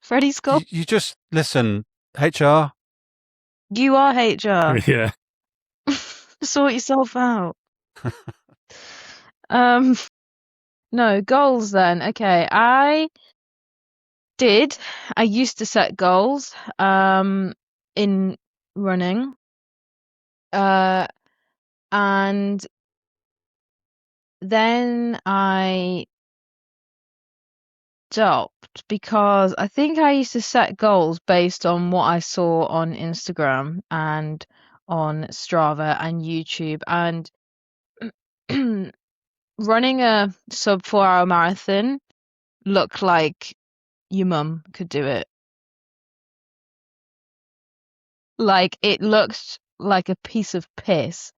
Freddy's Goals? You just listen, HR. You are HR. Yeah. Sort yourself out. No, goals then. Okay, I used to set goals in running. And then I stopped because I think I used to set goals based on what I saw on Instagram and on Strava and YouTube, and running a sub 4-hour marathon looked like your mum could do it. Like, it looked like a piece of piss.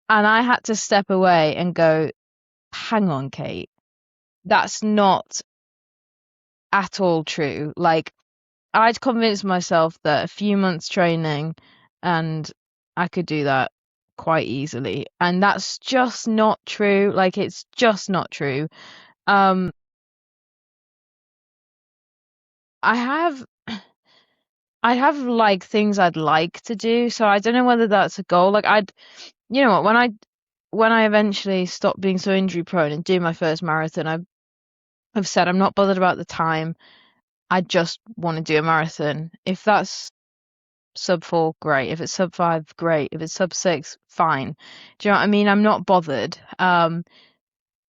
And I had to step away and go, hang on, Kate. That's not at all true. Like, I'd convinced myself that a few months training and I could do that quite easily. And that's just not true. Like, it's just not true. I have like things I'd like to do, so I don't know whether that's a goal. Like, you know what, when I eventually stop being so injury prone and do my first marathon, I've said I'm not bothered about the time. I just want to do a marathon. If that's sub 4, great. If it's sub 5, great. If it's sub 6, fine. Do you know what I mean? I'm not bothered. But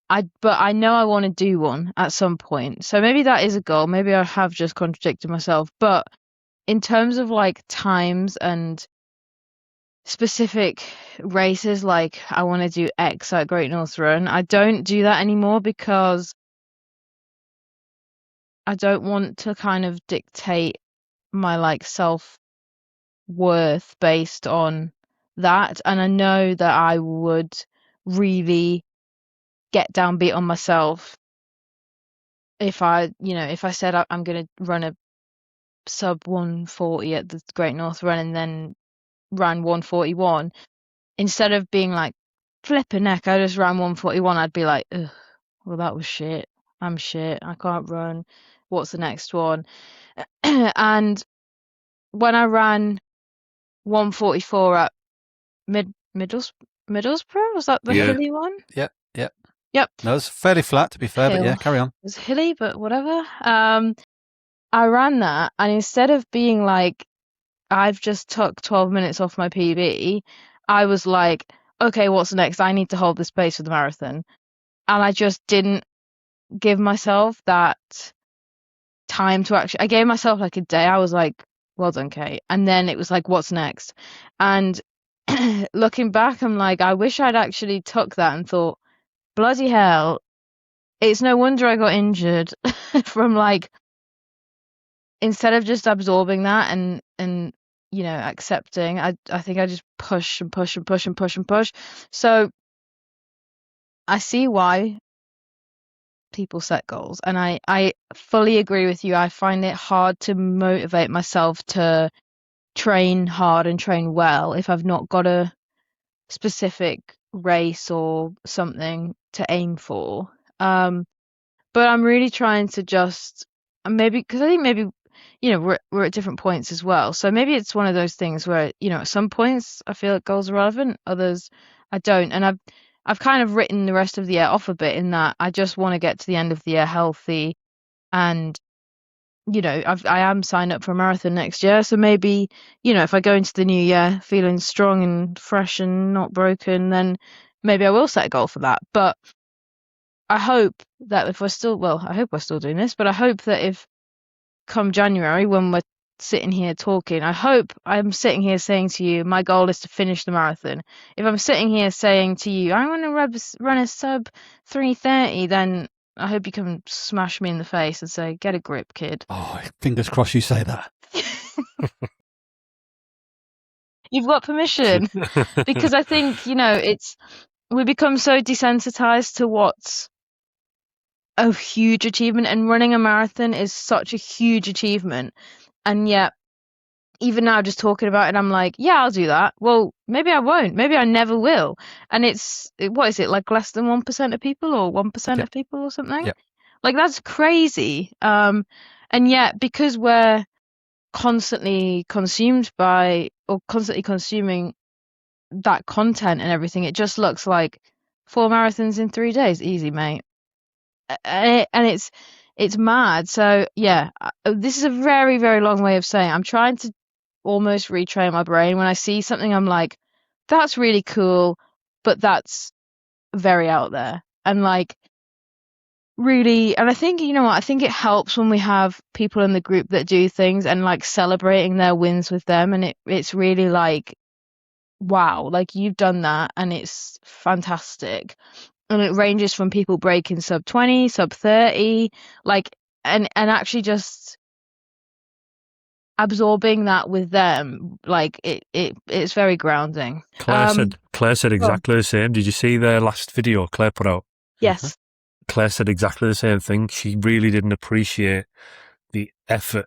I know I want to do one at some point. So maybe that is a goal. Maybe I have just contradicted myself. But in terms of like times and specific races, like I want to do X at Great North Run, I don't do that anymore because I don't want to kind of dictate my like self-worth based on that. And I know that I would really get downbeat on myself if if I said I'm going to run a sub 140 at the Great North Run and then ran 141, instead of being like flipping neck, I just ran 141, I'd be like, ugh, well, that was shit. I'm shit. I can't run. What's the next one? And when I ran 144 at Middlesbrough, was that the Yeah. hilly one? Yep. Yep. No, it's fairly flat, to be fair, but Hill. yeah, carry on. It was hilly, but whatever. I ran that, and instead of being like, I've just took 12 minutes off my PB, I was like, okay, what's next? I need to hold this pace for the marathon. And I just didn't give myself that time to actually, I gave myself like a day. I was like, well done, Kate. And then it was like, what's next? And looking back, I'm like, I wish I'd actually took that and thought, bloody hell, it's no wonder I got injured from like, instead of just absorbing that and accepting, I think I just push and push and push and push and push. So I see why people set goals, and I fully agree with you. I find it hard to motivate myself to train hard and train well if I've not got a specific race or something to aim for. But I'm really trying to just maybe, because I think maybe we're at different points as well. So maybe it's one of those things where at some points I feel like goals are relevant, others I don't. And I've kind of written the rest of the year off a bit in that I just want to get to the end of the year healthy, and I am signed up for a marathon next year. So maybe if I go into the new year feeling strong and fresh and not broken, then maybe I will set a goal for that. But I hope that if I hope we're still doing this, but I hope that if come January when we're sitting here talking, I hope I'm sitting here saying to you, my goal is to finish the marathon. If I'm sitting here saying to you, I want to run a sub 3:30, then I hope you can smash me in the face and say, get a grip, kid. Oh, fingers crossed you say that. You've got permission. Because I think, we become so desensitized to what's a huge achievement, and running a marathon is such a huge achievement. And yet, even now, just talking about it, I'm like, yeah, I'll do that. Well, maybe I won't. Maybe I never will. And what is it, like less than 1% of people or 1% of people or something? Yep. Like, that's crazy. And yet, because we're constantly consumed by, or constantly consuming that content and everything, it just looks like 4 marathons in 3 days. Easy, mate. And it's mad. So yeah, this is a very, very long way of saying I'm trying to almost retrain my brain. When I see something, I'm like, that's really cool, but that's very out there. And like, really, and I think, what, I think it helps when we have people in the group that do things and like celebrating their wins with them. And it's really like, wow, like you've done that and it's fantastic. And it ranges from people breaking sub 20, sub 30, like, and actually just absorbing that with them, like it's very grounding. Claire said exactly the same. Did you see their last video Claire put out? Yes. Claire said exactly the same thing. She really didn't appreciate the effort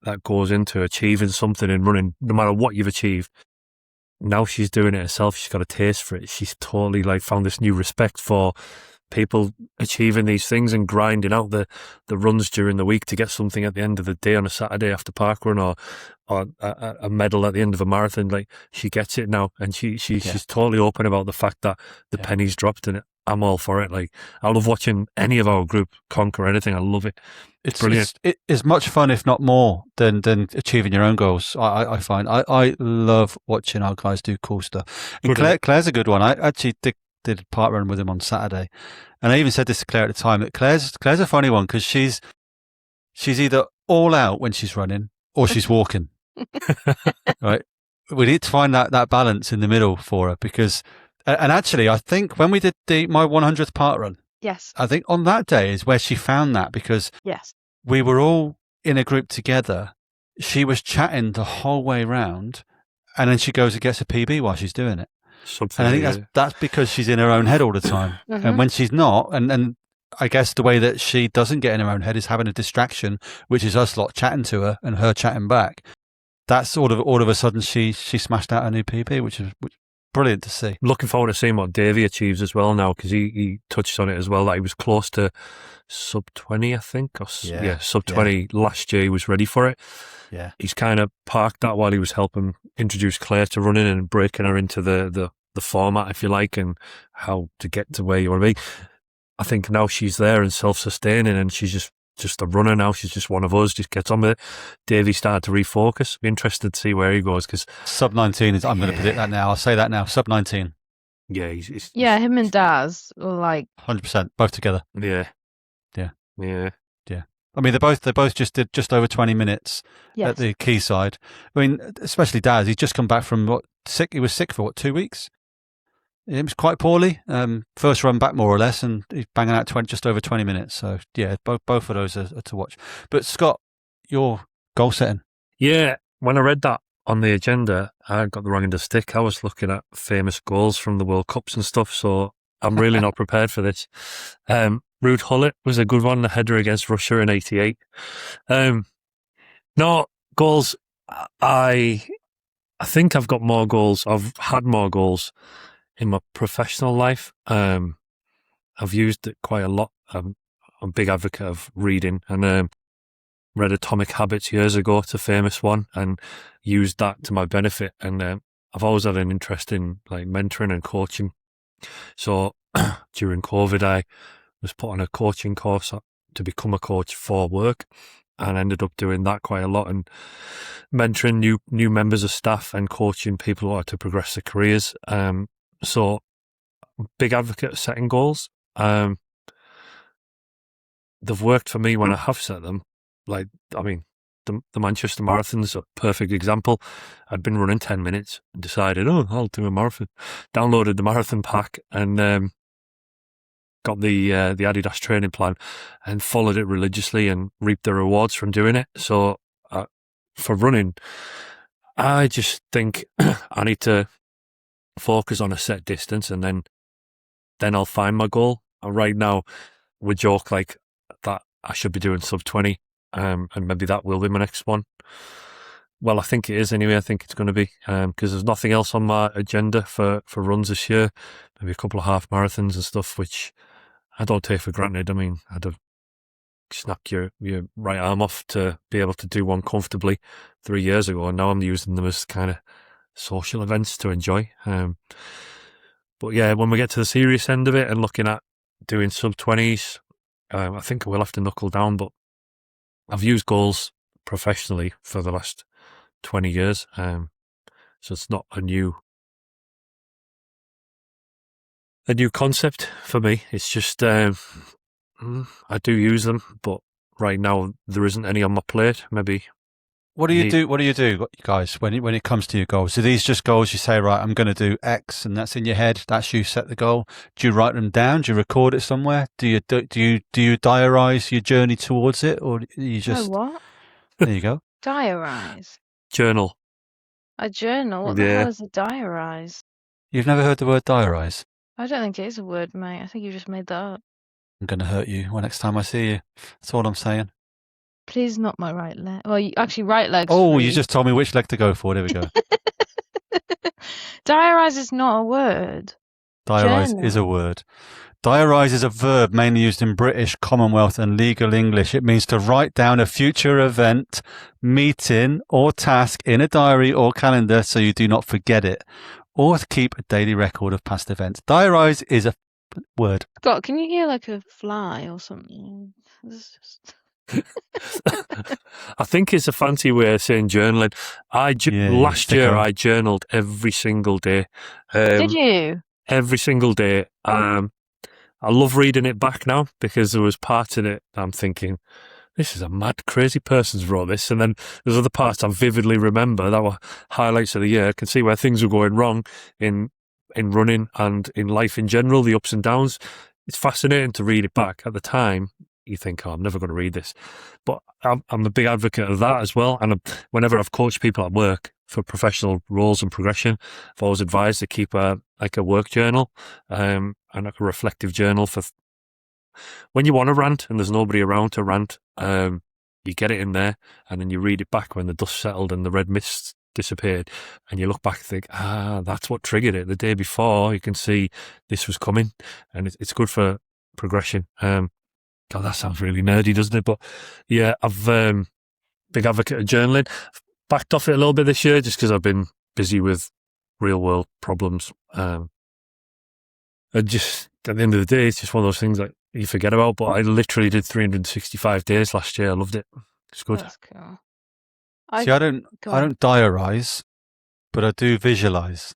that goes into achieving something in running, no matter what you've achieved. Now she's doing it herself. She's got a taste for it. She's totally like found this new respect for people achieving these things and grinding out the runs during the week to get something at the end of the day on a Saturday after park run, or a medal at the end of a marathon. Like, she gets it now, and she's totally open about the fact that the penny's dropped in it. I'm all for it. Like, I love watching any of our group conquer anything. I love it. It's brilliant. It is much fun, if not more, than achieving your own goals. I find I love watching our guys do cool stuff. And Claire's a good one. I actually did a part run with him on Saturday, and I even said this to Claire at the time that Claire's a funny one, because she's either all out when she's running or she's walking. Right? We need to find that balance in the middle for her, because, and actually, I think when we did my 100th part run, yes, I think on that day is where she found that, because we were all in a group together. She was chatting the whole way round, and then she goes and gets a PB while she's doing it. Something, and I think that's because she's in her own head all the time. And when she's not, and I guess the way that she doesn't get in her own head is having a distraction, which is us lot chatting to her and her chatting back. That's all of a sudden she smashed out a new PB, which is brilliant to see. Looking forward to seeing what Davey achieves as well now, because he touched on it as well, that he was close to sub 20, I think, or sub 20 last year. He was ready for it. Yeah, he's kind of parked that while he was helping introduce Claire to running and breaking her into the format, if you like, and how to get to where you want to be. I think now she's there and self-sustaining, and she's just a runner now. She's just one of us, just gets on with it. Davey started to refocus. Be interested to see where he goes, because sub 19 is, I'm going to predict that now. I'll say that now, sub 19. Yeah, he's him and Daz were like 100%, both together. Yeah. I mean, they both just did just over 20 minutes at the quayside. I mean, especially Daz. He's just come back from sick. He was sick for 2 weeks. He was quite poorly. First run back, more or less, and he's banging out just over 20 minutes. So yeah, both of those are to watch. But Scott, your goal setting. Yeah, when I read that on the agenda, I got the wrong end of the stick. I was looking at famous goals from the World Cups and stuff, so I'm really not prepared for this. Ruud Gullit was a good one, the header against Russia in '88. No, goals. I think I've got more goals. I've had more goals in my professional life. I've used it quite a lot. I'm a big advocate of reading, and read Atomic Habits years ago. It's a famous one, and used that to my benefit. And I've always had an interest in like mentoring and coaching. So during COVID, I was put on a coaching course to become a coach for work, and ended up doing that quite a lot, and mentoring new members of staff and coaching people who are to progress their careers. So big advocate of setting goals. They've worked for me when I have set them. Like, I mean, the Manchester Marathon's a perfect example. I'd been running 10 minutes and decided, I'll do a marathon. Downloaded the marathon pack and got the Adidas training plan and followed it religiously and reaped the rewards from doing it. So for running, I just think I need to focus on a set distance, and then I'll find my goal. And right now, we joke like that I should be doing sub 20, and maybe that will be my next one. Well, I think it is anyway. I think it's going to be, because there's nothing else on my agenda for runs this year. Maybe a couple of half marathons and stuff, which I don't take for granted. I mean, I'd have snapped your right arm off to be able to do one comfortably 3 years ago, and now I'm using them as kind of social events to enjoy. But yeah, when we get to the serious end of it and looking at doing sub 20s, I think I will have to knuckle down. But I've used goals professionally for the last 20 years, so it's not a new concept for me. It's just I do use them, but right now there isn't any on my plate. Maybe. What do you do, guys, when it comes to your goals? Are these just goals you say, right, I'm going to do X, and that's in your head? That's you set the goal. Do you write them down? Do you record it somewhere? Do you diarize your journey towards it, or you just? what? There you go. Diarize. Journal. A journal? What the hell is a diarize? You've never heard the word diarize? I don't think it is a word, mate. I think you just made that up. I'm going to hurt you next time I see you. That's all I'm saying. Please, not my right leg. Well, actually, right leg's Oh, free. you just told me which leg to go for. There we go. Diarise is not a word. Diarise Journal. is a word. Diarise is a verb mainly used in British, Commonwealth and legal English. It means to write down a future event, meeting or task in a diary or calendar so you do not forget it, or to keep a daily record of past events. Diarise is a word. Scott, can you hear like a fly or something? This is just... I think it's a fancy way of saying journaling. Last year I journaled every single day. Did you? Every single day. I love reading it back now because there was parts in it I'm thinking, this is a mad, crazy person's wrote this. And then there's other parts I vividly remember that were highlights of the year. I can see where things were going wrong in running and in life in general, the ups and downs. It's fascinating to read it back. At the time, you think, oh, I'm never going to read this. But I'm a big advocate of that as well. And whenever I've coached people at work for professional roles and progression, I've always advised to keep a work journal and like a reflective journal for when you want to rant and there's nobody around to rant. You get it in there and then you read it back when the dust settled and the red mist disappeared, and you look back and think, that's what triggered it. The day before, you can see this was coming, and it's good for progression. God, that sounds really nerdy, doesn't it? But yeah, I've big advocate of journaling. I've backed off it a little bit this year just because I've been busy with real world problems. And just at the end of the day, it's just one of those things that you forget about. But I literally did 365 days last year. I loved it. It's good. That's cool. See, I don't diarise, but I do visualize.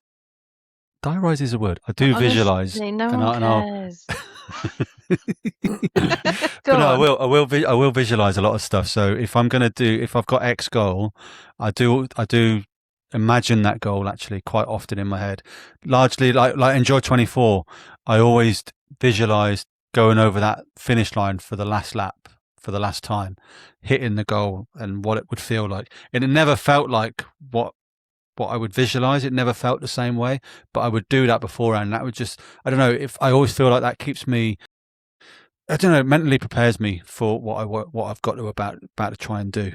Diarise is a word. I do visualize. No one cares. But no, I will visualize a lot of stuff. So if I've got X goal, I do imagine that goal actually quite often in my head. Largely like Enjoy 24, I always visualized going over that finish line for the last lap, for the last time, hitting the goal and what it would feel like. And it never felt like what I would visualize. It never felt the same way, but I would do that beforehand. That would just, I don't know, if I always feel like that keeps me, I don't know, mentally prepares me for what I've got to about to try and do.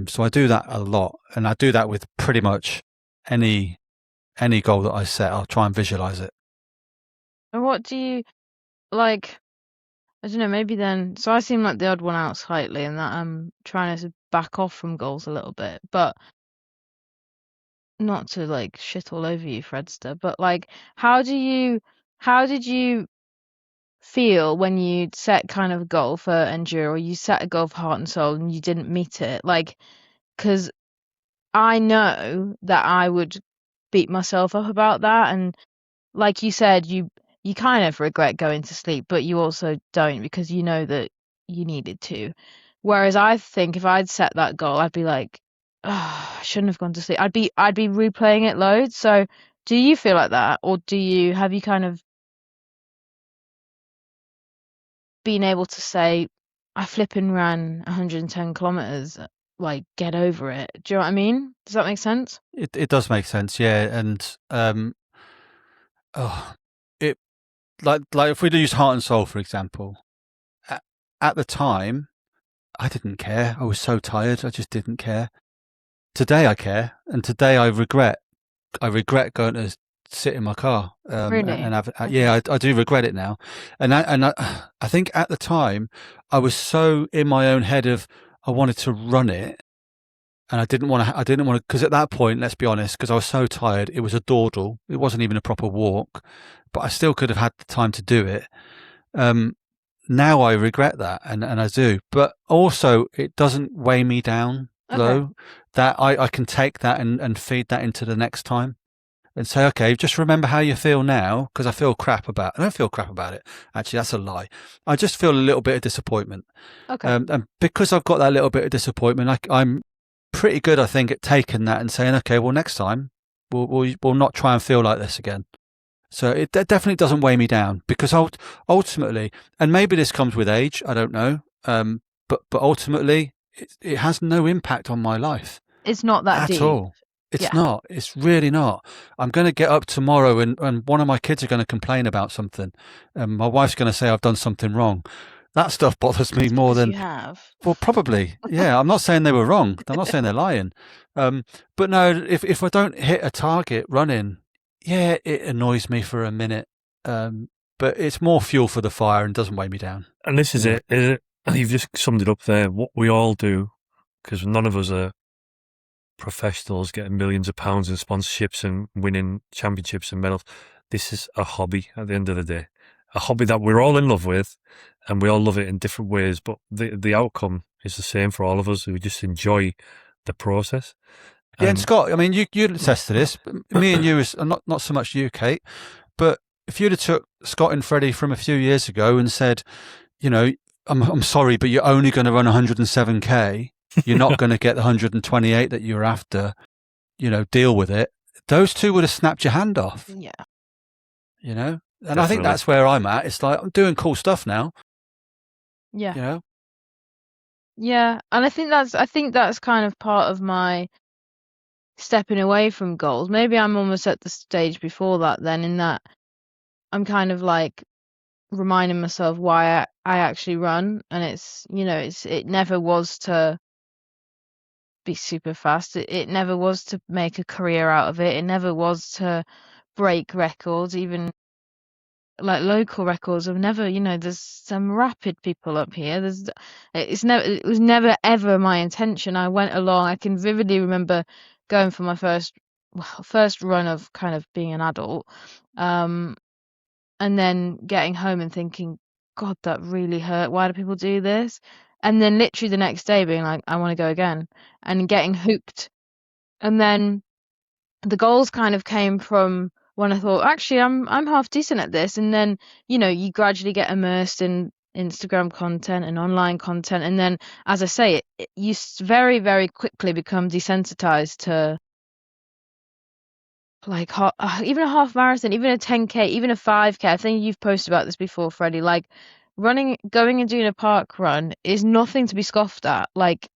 So I do that a lot, and I do that with pretty much any goal that I set. I'll try and visualize it. And what do you like? I don't know. Maybe then. So I seem like the odd one out slightly, in that I'm trying to back off from goals a little bit, but not to like shit all over you, Fredster. But like, how did you feel when you set kind of a goal for Endure, or you set a goal for Heart and Soul and you didn't meet it? Like, because I know that I would beat myself up about that, and like you said, you kind of regret going to sleep, but you also don't, because you know that you needed to. Whereas I think if I'd set that goal, I'd be like, oh, I shouldn't have gone to sleep. I'd be replaying it loads. So do you feel like that, or have you kind of been able to say, I flipping ran 110 kilometers, like, get over it? Do you know what I mean? Does that make sense? It does make sense, yeah. And it like if we use Heart and Soul for example, at the time I didn't care. I was so tired, I just didn't care. Today I care, and today I regret going to sit in my car. Really? And have, yeah, I do regret it now. And I think at the time I was so in my own head of I wanted to run it, and I didn't want to, because at that point, let's be honest, because I was so tired, it was a dawdle. It wasn't even a proper walk, but I still could have had the time to do it. Now I regret that, and I do. But also, it doesn't weigh me down, though, that I can take that and feed that into the next time and say, okay, just remember how you feel now, because I don't feel crap about it. Actually, that's a lie. I just feel a little bit of disappointment. Okay. And because I've got that little bit of disappointment, I'm pretty good, I think, at taking that and saying, okay, well, next time we'll not try and feel like this again. So it definitely doesn't weigh me down, because ultimately, and maybe this comes with age, I don't know, but ultimately it has no impact on my life. It's not that deep at all. It's not. It's really not. I'm going to get up tomorrow and one of my kids are going to complain about something. My wife's going to say I've done something wrong. That stuff bothers me more than. You have. Well, probably, yeah. I'm not saying they were wrong. I'm not saying they're lying. But no, if I don't hit a target running, yeah, it annoys me for a minute. But it's more fuel for the fire and doesn't weigh me down. And this is it. You've just summed it up there. What we all do, because none of us are professionals getting millions of pounds in sponsorships and winning championships and medals. This is a hobby at the end of the day. A hobby that we're all in love with, and we all love it in different ways, but the outcome is the same for all of us. We just enjoy the process. Yeah, and Scott, I mean, you attest to this. Me and you is not so much you, Kate, but if you'd have took Scott and Freddy from a few years ago and said, you know, I'm sorry, but you're only going to run 107k. You're not going to get the 128 that you're after. You know, deal with it. Those two would have snapped your hand off. Yeah. You know, and Definitely. I think that's where I'm at. It's like I'm doing cool stuff now. Yeah. You know. Yeah, and I think that's kind of part of my stepping away from goals. Maybe I'm almost at the stage before that then, in that I'm kind of like reminding myself why I actually run, and it's, you know, it never was to be super fast. It never was to make a career out of it. It never was to break records, even like local records. I've never, you know, there's some rapid people up here. It was never ever my intention. I went along. I can vividly remember going for my first run of kind of being an adult, and then getting home and thinking, God, that really hurt. Why do people do this? And then literally the next day being like, I want to go again, and getting hooked. And then the goals kind of came from when I thought, actually, I'm half decent at this. And then, you know, you gradually get immersed in Instagram content and online content. And then, as I say, you very, very quickly become desensitized to like even a half marathon, even a 10k, even a 5k. I think you've posted about this before, Freddie. Like going and doing a park run is nothing to be scoffed at. Like,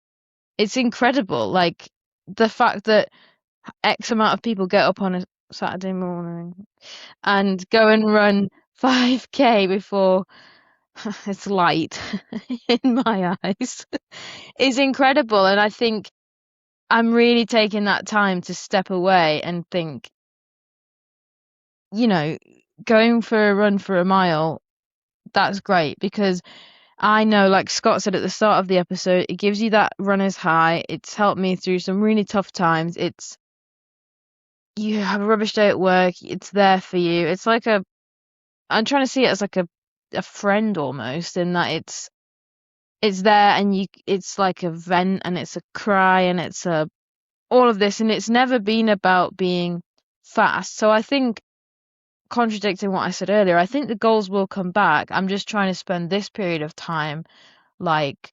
it's incredible. Like, the fact that X amount of people get up on a Saturday morning and go and run 5k before it's light in my eyes is incredible. And I think I'm really taking that time to step away and think, you know, going for a run for a mile, that's great, because I know, like Scott said at the start of the episode, it gives you that runner's high. It's helped me through some really tough times. You have a rubbish day at work, it's there for you. It's like I'm trying to see it as like a friend almost, in that it's there, and it's like a vent, and it's a cry, and it's all of this, and it's never been about being fast. So I think, contradicting what I said earlier, I think the goals will come back. I'm just trying to spend this period of time like,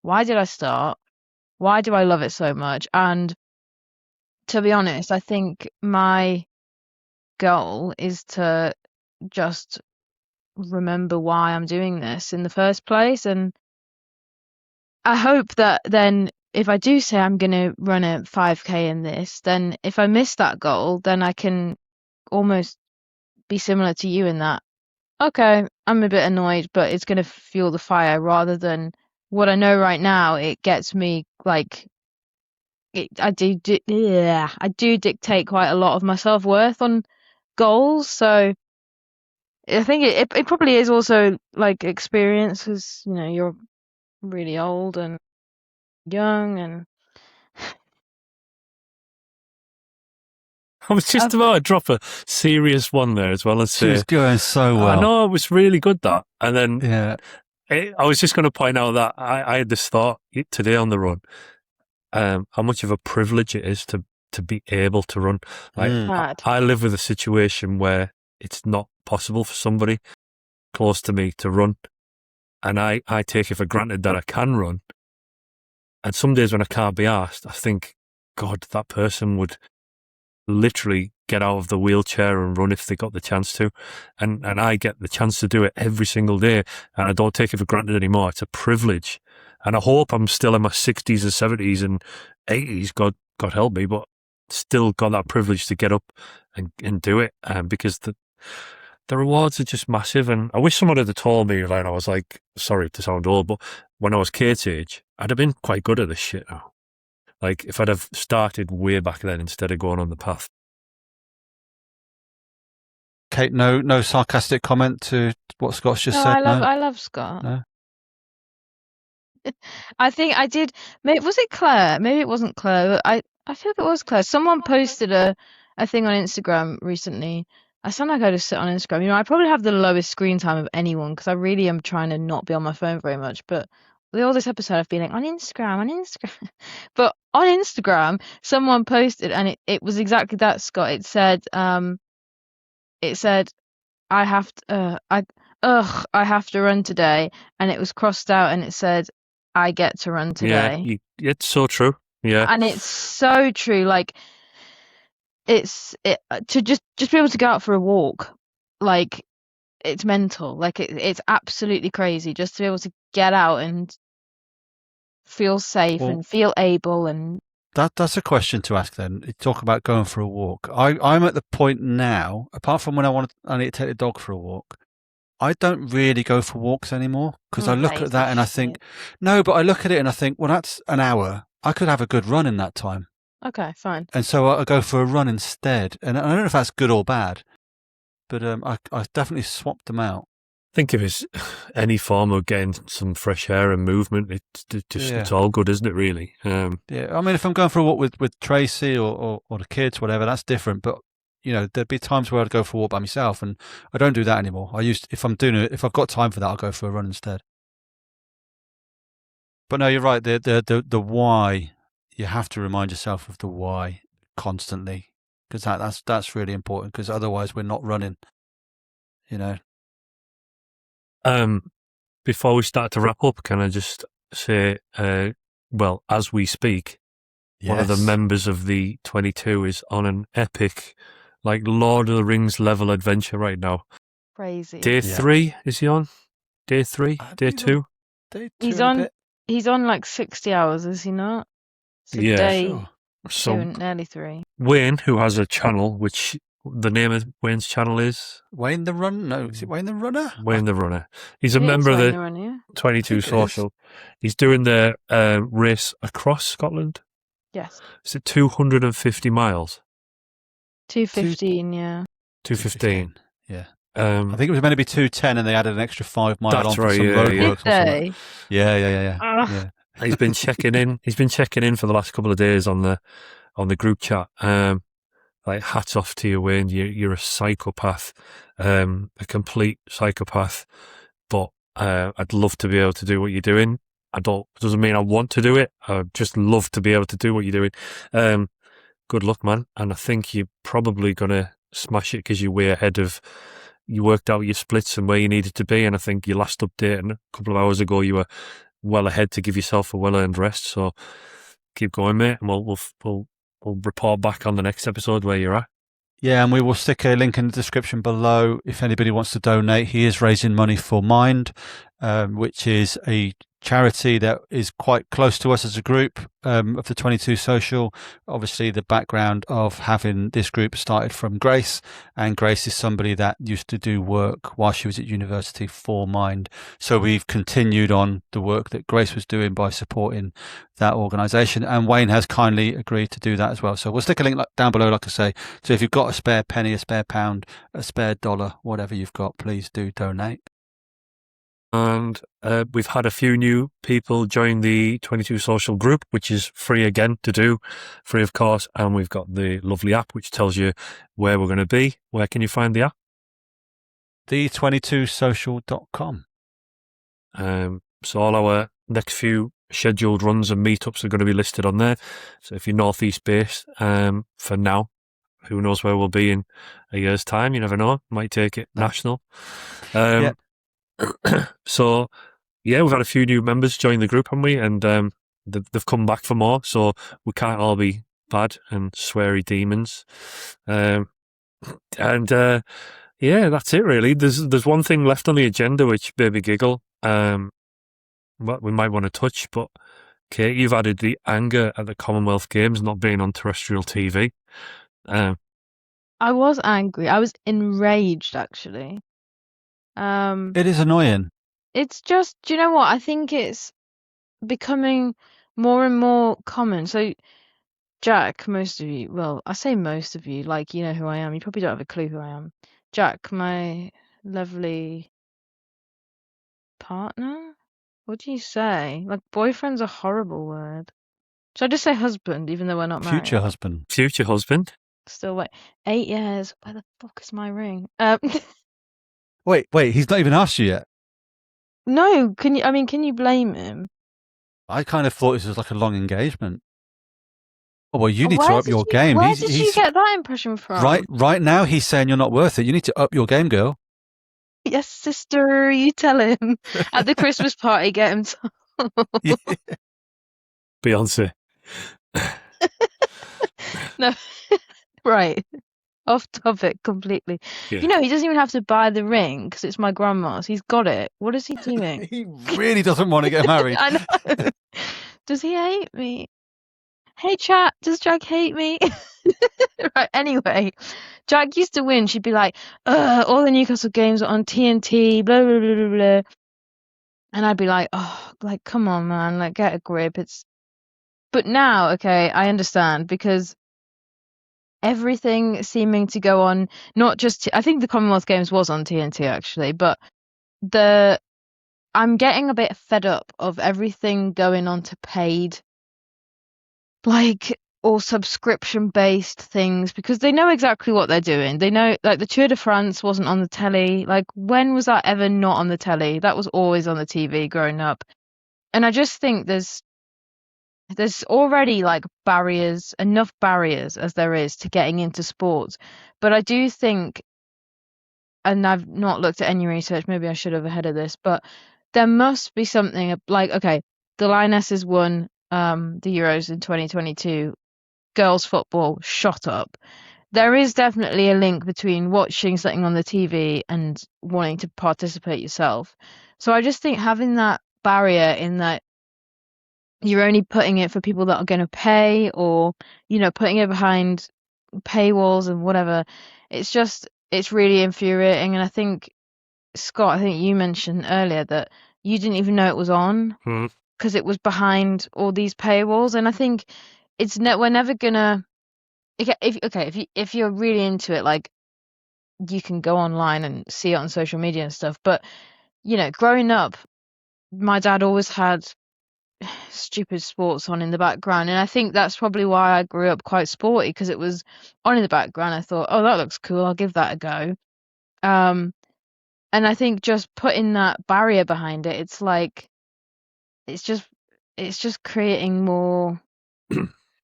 why did I start? Why do I love it so much? And to be honest, I think my goal is to just remember why I'm doing this in the first place. And I hope that then, if I do say I'm going to run a 5k in this, then if I miss that goal, then I can almost be similar to you in that, okay, I'm a bit annoyed, but it's going to fuel the fire, rather than what I know right now. It gets me like, I do dictate quite a lot of my self-worth on goals. So I think it probably is also like experience, because, you know, you're really old and young, and I was just about to drop a serious one there as well and She say, was going so well. I know it was really good, that. And then Yeah. I was just going to point out that I had this thought today on the run, how much of a privilege it is to be able to run. Like, I live with a situation where it's not possible for somebody close to me to run, and I take it for granted that I can run. And some days when I can't be asked, I think, God, that person would literally get out of the wheelchair and run if they got the chance to. And I get the chance to do it every single day, and I don't take it for granted anymore. It's a privilege. And I hope I'm still in my 60s and 70s and 80s, God help me, but still got that privilege to get up and do it. Because the rewards are just massive. And I wish someone had told me, like, I was like, sorry to sound old, but when I was Kate's age, I'd have been quite good at this shit now. Like, if I'd have started way back then instead of going on the path. Kate, no sarcastic comment to what Scott's just said. I love Scott. No? I think I did. Was it Claire? Maybe it wasn't Claire. But I feel like it was Claire. Someone posted a thing on Instagram recently. I sound like I just sit on Instagram. You know, I probably have the lowest screen time of anyone because I really am trying to not be on my phone very much. But with all this episode, I've been like on Instagram. But on Instagram, someone posted, and it was exactly that, Scott. It said, I have to, I have to run today, and it was crossed out, and it said, I get to run today. Yeah, it's so true. Yeah, and it's so true. Like to just be able to go out for a walk, like it's mental. Like it's absolutely crazy just to be able to get out and feel safe and feel able. And that's a question to ask. Then you talk about going for a walk. I'm at the point now, apart from when I need to take the dog for a walk, I don't really go for walks anymore because I look at that and I think, no, but I look at it and I think, well, that's an hour. I could have a good run in that time. Okay, fine. And so I go for a run instead. And I don't know if that's good or bad, but I definitely swapped them out. Think if it's any form of getting some fresh air and movement, it's all good, isn't it? Really? Yeah. I mean, if I'm going for a walk with Tracy or the kids, whatever, that's different. But you know, there'd be times where I'd go for a walk by myself, and I don't do that anymore. If I've got time for that, I'll go for a run instead. But no, you're right. The why, you have to remind yourself of the why constantly, because that's really important. Because otherwise, we're not running. You know. Before we start to wrap up, can I just say, well, as we speak, one of the members of the 22 is on an epic, like Lord of the Rings level adventure right now. Crazy. Day 3 is he on? Day 3? Day 2? He's on like 60 hours, is he not? So day sure. 2 and nearly 3. Wayne, who has a channel, which the name of Wayne's channel is Wayne the Run. No, is it Wayne the Runner? Wayne the Runner. He's a member of the 22 Social. He's doing the race across Scotland. Yes. Is it 250 miles? 215, yeah. 215. Yeah. I think it was meant to be 210, and they added an extra 5 miles on for some roadworks. Yeah. Yeah. He's been checking in. He's been checking in for the last couple of days on the group chat. Like, hats off to you, Wayne. You're a psychopath, a complete psychopath. But I'd love to be able to do what you're doing. It doesn't mean I want to do it. I just love to be able to do what you're doing. Good luck, man. And I think you're probably gonna smash it because you're way ahead of. You worked out your splits and where you needed to be, and I think your last update a couple of hours ago, you were well ahead to give yourself a well-earned rest. So keep going, mate, and we'll report back on the next episode where you're at. Yeah, and we will stick a link in the description below if anybody wants to donate. He is raising money for Mind, which is a charity that is quite close to us as a group of the 22 Social. Obviously, the background of having this group started from Grace, and Grace is somebody that used to do work while she was at university for Mind. So we've continued on the work that Grace was doing by supporting that organisation, and Wayne has kindly agreed to do that as well. So we'll stick a link down below, like I say. So if you've got a spare penny, a spare pound, a spare dollar, whatever you've got, please do donate. And we've had a few new people join the 22 Social group, which is free again to do, free of course. And we've got the lovely app which tells you where we're going to be. Where can you find the app? The22social.com. So all our next few scheduled runs and meetups are going to be listed on there. So if you're northeast based, for now, who knows where we'll be in a year's time? You never know. Might take it national. So, yeah, we've had a few new members join the group, haven't we? And they've come back for more, so we can't all be bad and sweary demons. Yeah, that's it really. There's one thing left on the agenda which made me giggle. What we might want to touch, but Kate, you've added the anger at the Commonwealth Games not being on terrestrial TV. I was angry. I was enraged, actually. It is annoying. It's just, do you know what? I think it's becoming more and more common. So, Jack, most of you, well, I say most of you, like, you know who I am. You probably don't have a clue who I am. Jack, my lovely partner? What do you say? Like, boyfriend's a horrible word. Should I just say husband, even though we're not married? Future husband. Future husband. Still wait. 8 years. Where the fuck is my ring? Wait, he's not even asked you yet. No, can you blame him? I kind of thought this was like a long engagement. Oh, well, you need to Where up your did game. Where did you get that impression from? Right now he's saying you're not worth it. You need to up your game, girl. Yes, sister, you tell him. At the Christmas party, get him to... Yeah. Beyonce. No, right. Off topic completely. Yeah. You know, he doesn't even have to buy the ring because it's my grandma's. He's got it. What is he doing? He really doesn't want to get married. I know. Does he hate me? Hey, chat, does Jack hate me? Right, anyway, Jack used to win. She'd be like, all the Newcastle games are on TNT, blah, blah, blah, blah, blah. And I'd be like, oh, like, come on, man, like, get a grip. But now, okay, I understand because everything seeming to go on, not just, I think the Commonwealth Games was on TNT actually, but I'm getting a bit fed up of everything going on to paid, like, or subscription based things because they know exactly what they're doing. They know, like, the Tour de France wasn't on the telly. Like, when was that ever not on the telly? That was always on the TV growing up. And I just think there's already like enough barriers as there is to getting into sports. But I do think, and I've not looked at any research, maybe I should have ahead of this, but there must be something like, okay, the Lionesses won the Euros in 2022. Girls football shot up. There is definitely a link between watching something on the TV and wanting to participate yourself. So I just think having that barrier in that you're only putting it for people that are going to pay, or, you know, putting it behind paywalls and whatever, it's really infuriating. And I think, Scott, I think you mentioned earlier that you didn't even know it was on because it was behind all these paywalls. And I think we're never gonna, if you're really into it, like, you can go online and see it on social media and stuff. But, you know, growing up, my dad always had stupid sports on in the background, and I think that's probably why I grew up quite sporty, because it was on in the background. I thought, oh, that looks cool, I'll give that a go. And I think just putting that barrier behind it, it's like it's just creating more.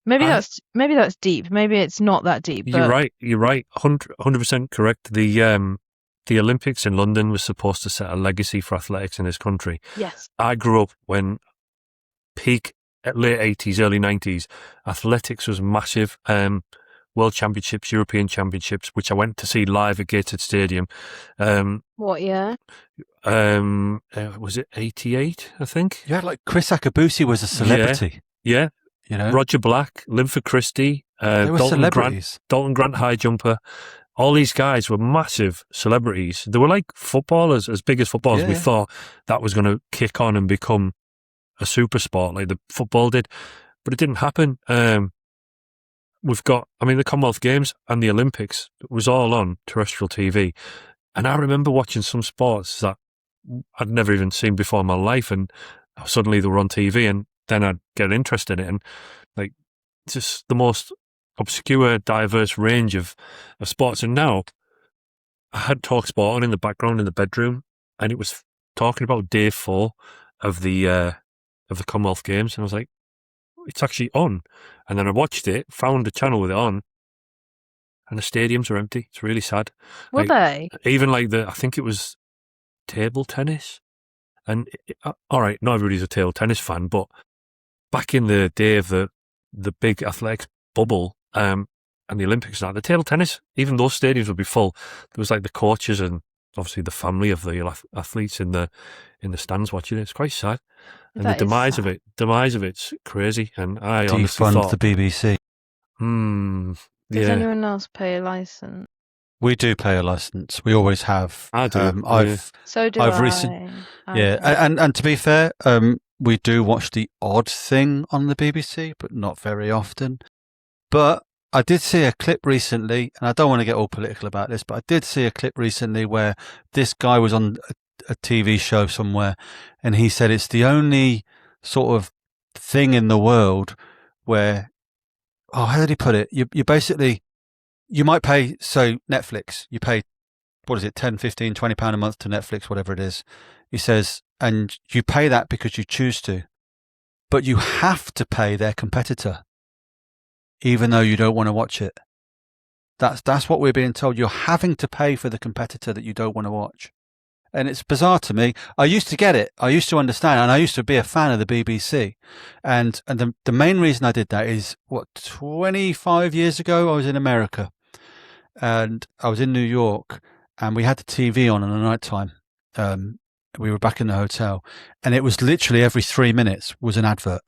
Maybe that's deep, maybe it's not that deep, but You're right 100% correct. The Olympics in London was supposed to set a legacy for athletics in this country. yes, I grew up when peak late 80s, early 90s, athletics was massive. World Championships, European Championships, which I went to see live at Gateshead Stadium. what year? Was it 88, I think? Yeah, like Chris Akabusi was a celebrity. Yeah. You know, Roger Black, Linford Christie, they were celebrities. Dalton Grant, high jumper. All these guys were massive celebrities. They were like footballers, as big as footballers. Yeah, We yeah. thought that was going to kick on and become a super sport like the football did, but it didn't happen. We've got, the Commonwealth Games and the Olympics, it was all on terrestrial TV. And I remember watching some sports that I'd never even seen before in my life, and suddenly they were on TV, and then I'd get interested in it. And like, just the most obscure, diverse range of sports. And now I had TalkSport on in the background in the bedroom, and it was talking about day 4 of the Commonwealth Games, and I was like, it's actually on. And then I watched it, found a channel with it on, and the stadiums are empty. It's really sad. Were they? Even like I think it was table tennis. And all right, not everybody's a table tennis fan, but back in the day of the big athletics bubble, and the Olympics and that, the table tennis, even those stadiums would be full. There was like the coaches and obviously the family of the athletes in the stands watching it. It's quite sad. And That the is demise sad. of it's crazy. And I honestly Defund thought, the BBC. Does anyone else pay a license? We do pay a license. We always have. I do. So do I've I. Yeah, and to be fair, we do watch the odd thing on the BBC, but not very often. But I did see a clip recently, and I don't want to get all political about this, but I did see a clip recently where this guy was on a TV show somewhere, and he said it's the only sort of thing in the world where, how did he put it? You basically, you might pay, so Netflix, you pay, what is it, 10, 15, 20 pound a month to Netflix, whatever it is. He says, and you pay that because you choose to, but you have to pay their competitor, even though you don't want to watch it. That's what we're being told. You're having to pay for the competitor that you don't want to watch. And it's bizarre to me. I used to get it. I used to understand, and I used to be a fan of the BBC. And the main reason I did that is, 25 years ago, I was in America. And I was in New York, and we had the TV on the night time. We were back in the hotel, and it was literally every 3 minutes was an advert.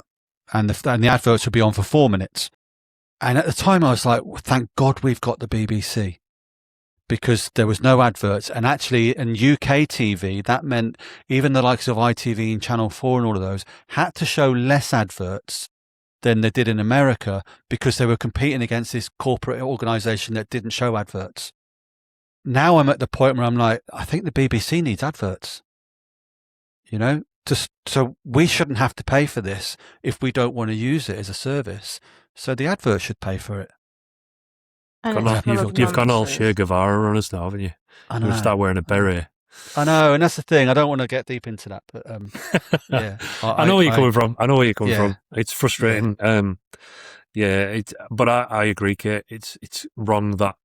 And the adverts would be on for 4 minutes. And at the time, I was like, thank God we've got the BBC, because there was no adverts. And actually, in UK TV, that meant even the likes of ITV and Channel 4 and all of those had to show less adverts than they did in America, because they were competing against this corporate organisation that didn't show adverts. Now I'm at the point where I'm like, I think the BBC needs adverts. So we shouldn't have to pay for this if we don't want to use it as a service. So the advert should pay for it. You've gone all Che Guevara on us now, haven't you? I know. You'll start wearing a beret. I know, and that's the thing. I don't want to get deep into that, but yeah. I know where you're coming from. From. It's frustrating. But I agree, Kate. It's wrong that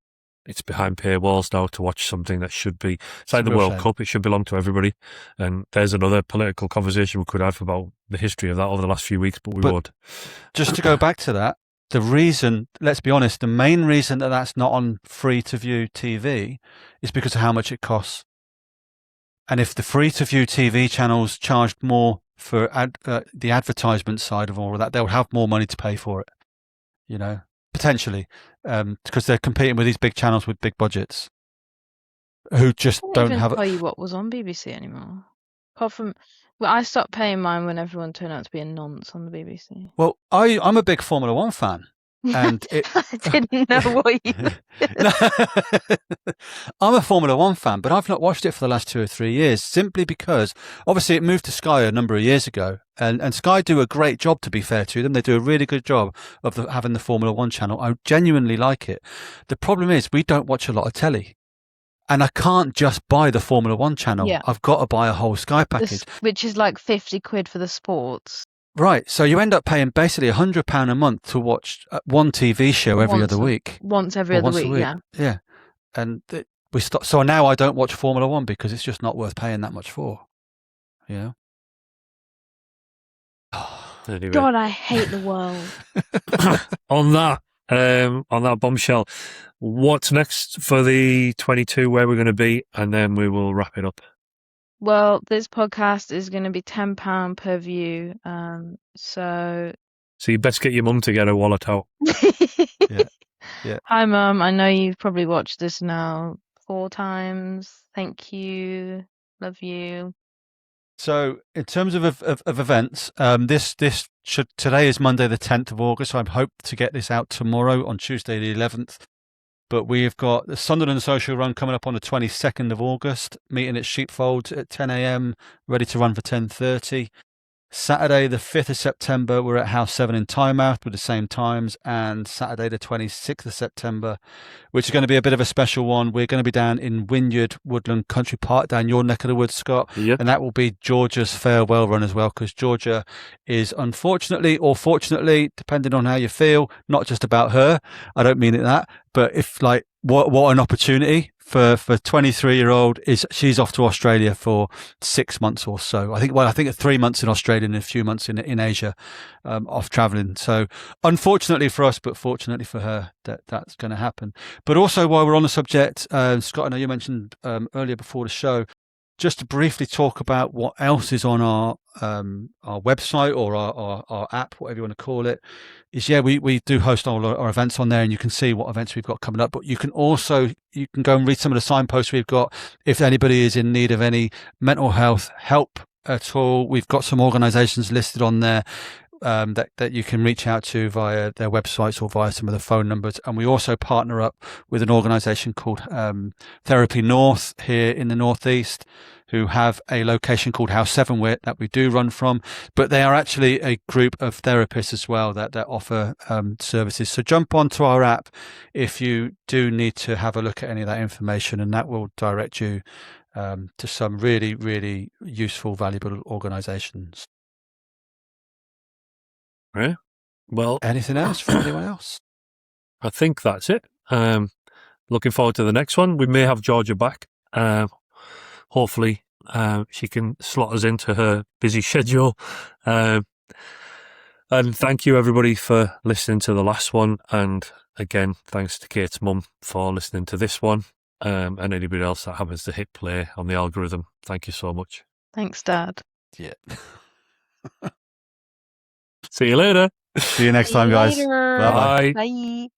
it's behind paywalls now to watch something that should be. It's like the World Cup. It should belong to everybody. And there's another political conversation we could have about the history of that over the last few weeks, but we won't. Just to go back to that, the reason, let's be honest, the main reason that that's not on free-to-view TV is because of how much it costs. And if the free-to-view TV channels charged more for the advertisement side of all of that, they'll have more money to pay for it, potentially, because they're competing with these big channels with big budgets who just don't have. I tell you what was on BBC anymore. Apart from, I stopped paying mine when everyone turned out to be a nonce on the BBC. Well, I'm a big Formula One fan. And I didn't know what you I'm a Formula One fan, but I've not watched it for the last 2 or 3 years, simply because obviously it moved to Sky a number of years ago, and Sky do a great job, to be fair to them. They do a really good job of having the Formula One channel. I genuinely like it. The problem is we don't watch a lot of telly. And I can't just buy the Formula One channel. Yeah. I've got to buy a whole Sky package. Which is like 50 quid for the sports. Right, so you end up paying basically £100 a month to watch one TV show every other week. Once every other week, yeah. Yeah, and we stop. So now I don't watch Formula One because it's just not worth paying that much for. Yeah. Anyway. God, I hate the world. On that bombshell, what's next for the 22? Where we're going to be, and then we will wrap it up. Well, this podcast is going to be £10 per view. So you best get your mum to get her wallet out. Yeah. Hi, Mum. I know you've probably watched this now 4 times. Thank you. Love you. So, in terms of events, today is Monday the 10th of August. So I hope to get this out tomorrow on Tuesday the 11th. But we've got the Sunderland Social Run coming up on the 22nd of August, meeting at Sheepfold at 10 a.m, ready to run for 10:30. Saturday, the 5th of September, we're at House 7 in Tynemouth with the same times. And Saturday, the 26th of September, which is going to be a bit of a special one. We're going to be down in Wynyard Woodland Country Park, down your neck of the woods, Scott. Yep. And that will be Georgia's farewell run as well, because Georgia is unfortunately, or fortunately, depending on how you feel, not just about her. I don't mean it that. But if what an opportunity for 23-year-old she's off to Australia for 6 months or so. I think 3 months in Australia and a few months in Asia, off traveling. So unfortunately for us, but fortunately for her, that's going to happen. But also, while we're on the subject, Scott, I know you mentioned earlier before the show, just to briefly talk about what else is on our website or our app, whatever you want to call it, is we do host all our events on there, and you can see what events we've got coming up. But you can go and read some of the signposts we've got if anybody is in need of any mental health help at all. We've got some organisations listed on there that you can reach out to via their websites or via some of the phone numbers. And we also partner up with an organisation called Therapy North here in the Northeast, who have a location called House 7 that we do run from, but they are actually a group of therapists as well that offer services. So jump onto our app if you do need to have a look at any of that information, and that will direct you to some really, really useful, valuable organisations. Yeah. Well, anything else from anyone else? I think that's it. Looking forward to the next one. We may have Georgia back. Hopefully, she can slot us into her busy schedule. And thank you, everybody, for listening to the last one. And again, thanks to Kate's mum for listening to this one. And anybody else that happens to hit play on the algorithm. Thank you so much. Thanks, Dad. Yeah. See you later. See you next time, guys. Later. Bye-bye. Bye.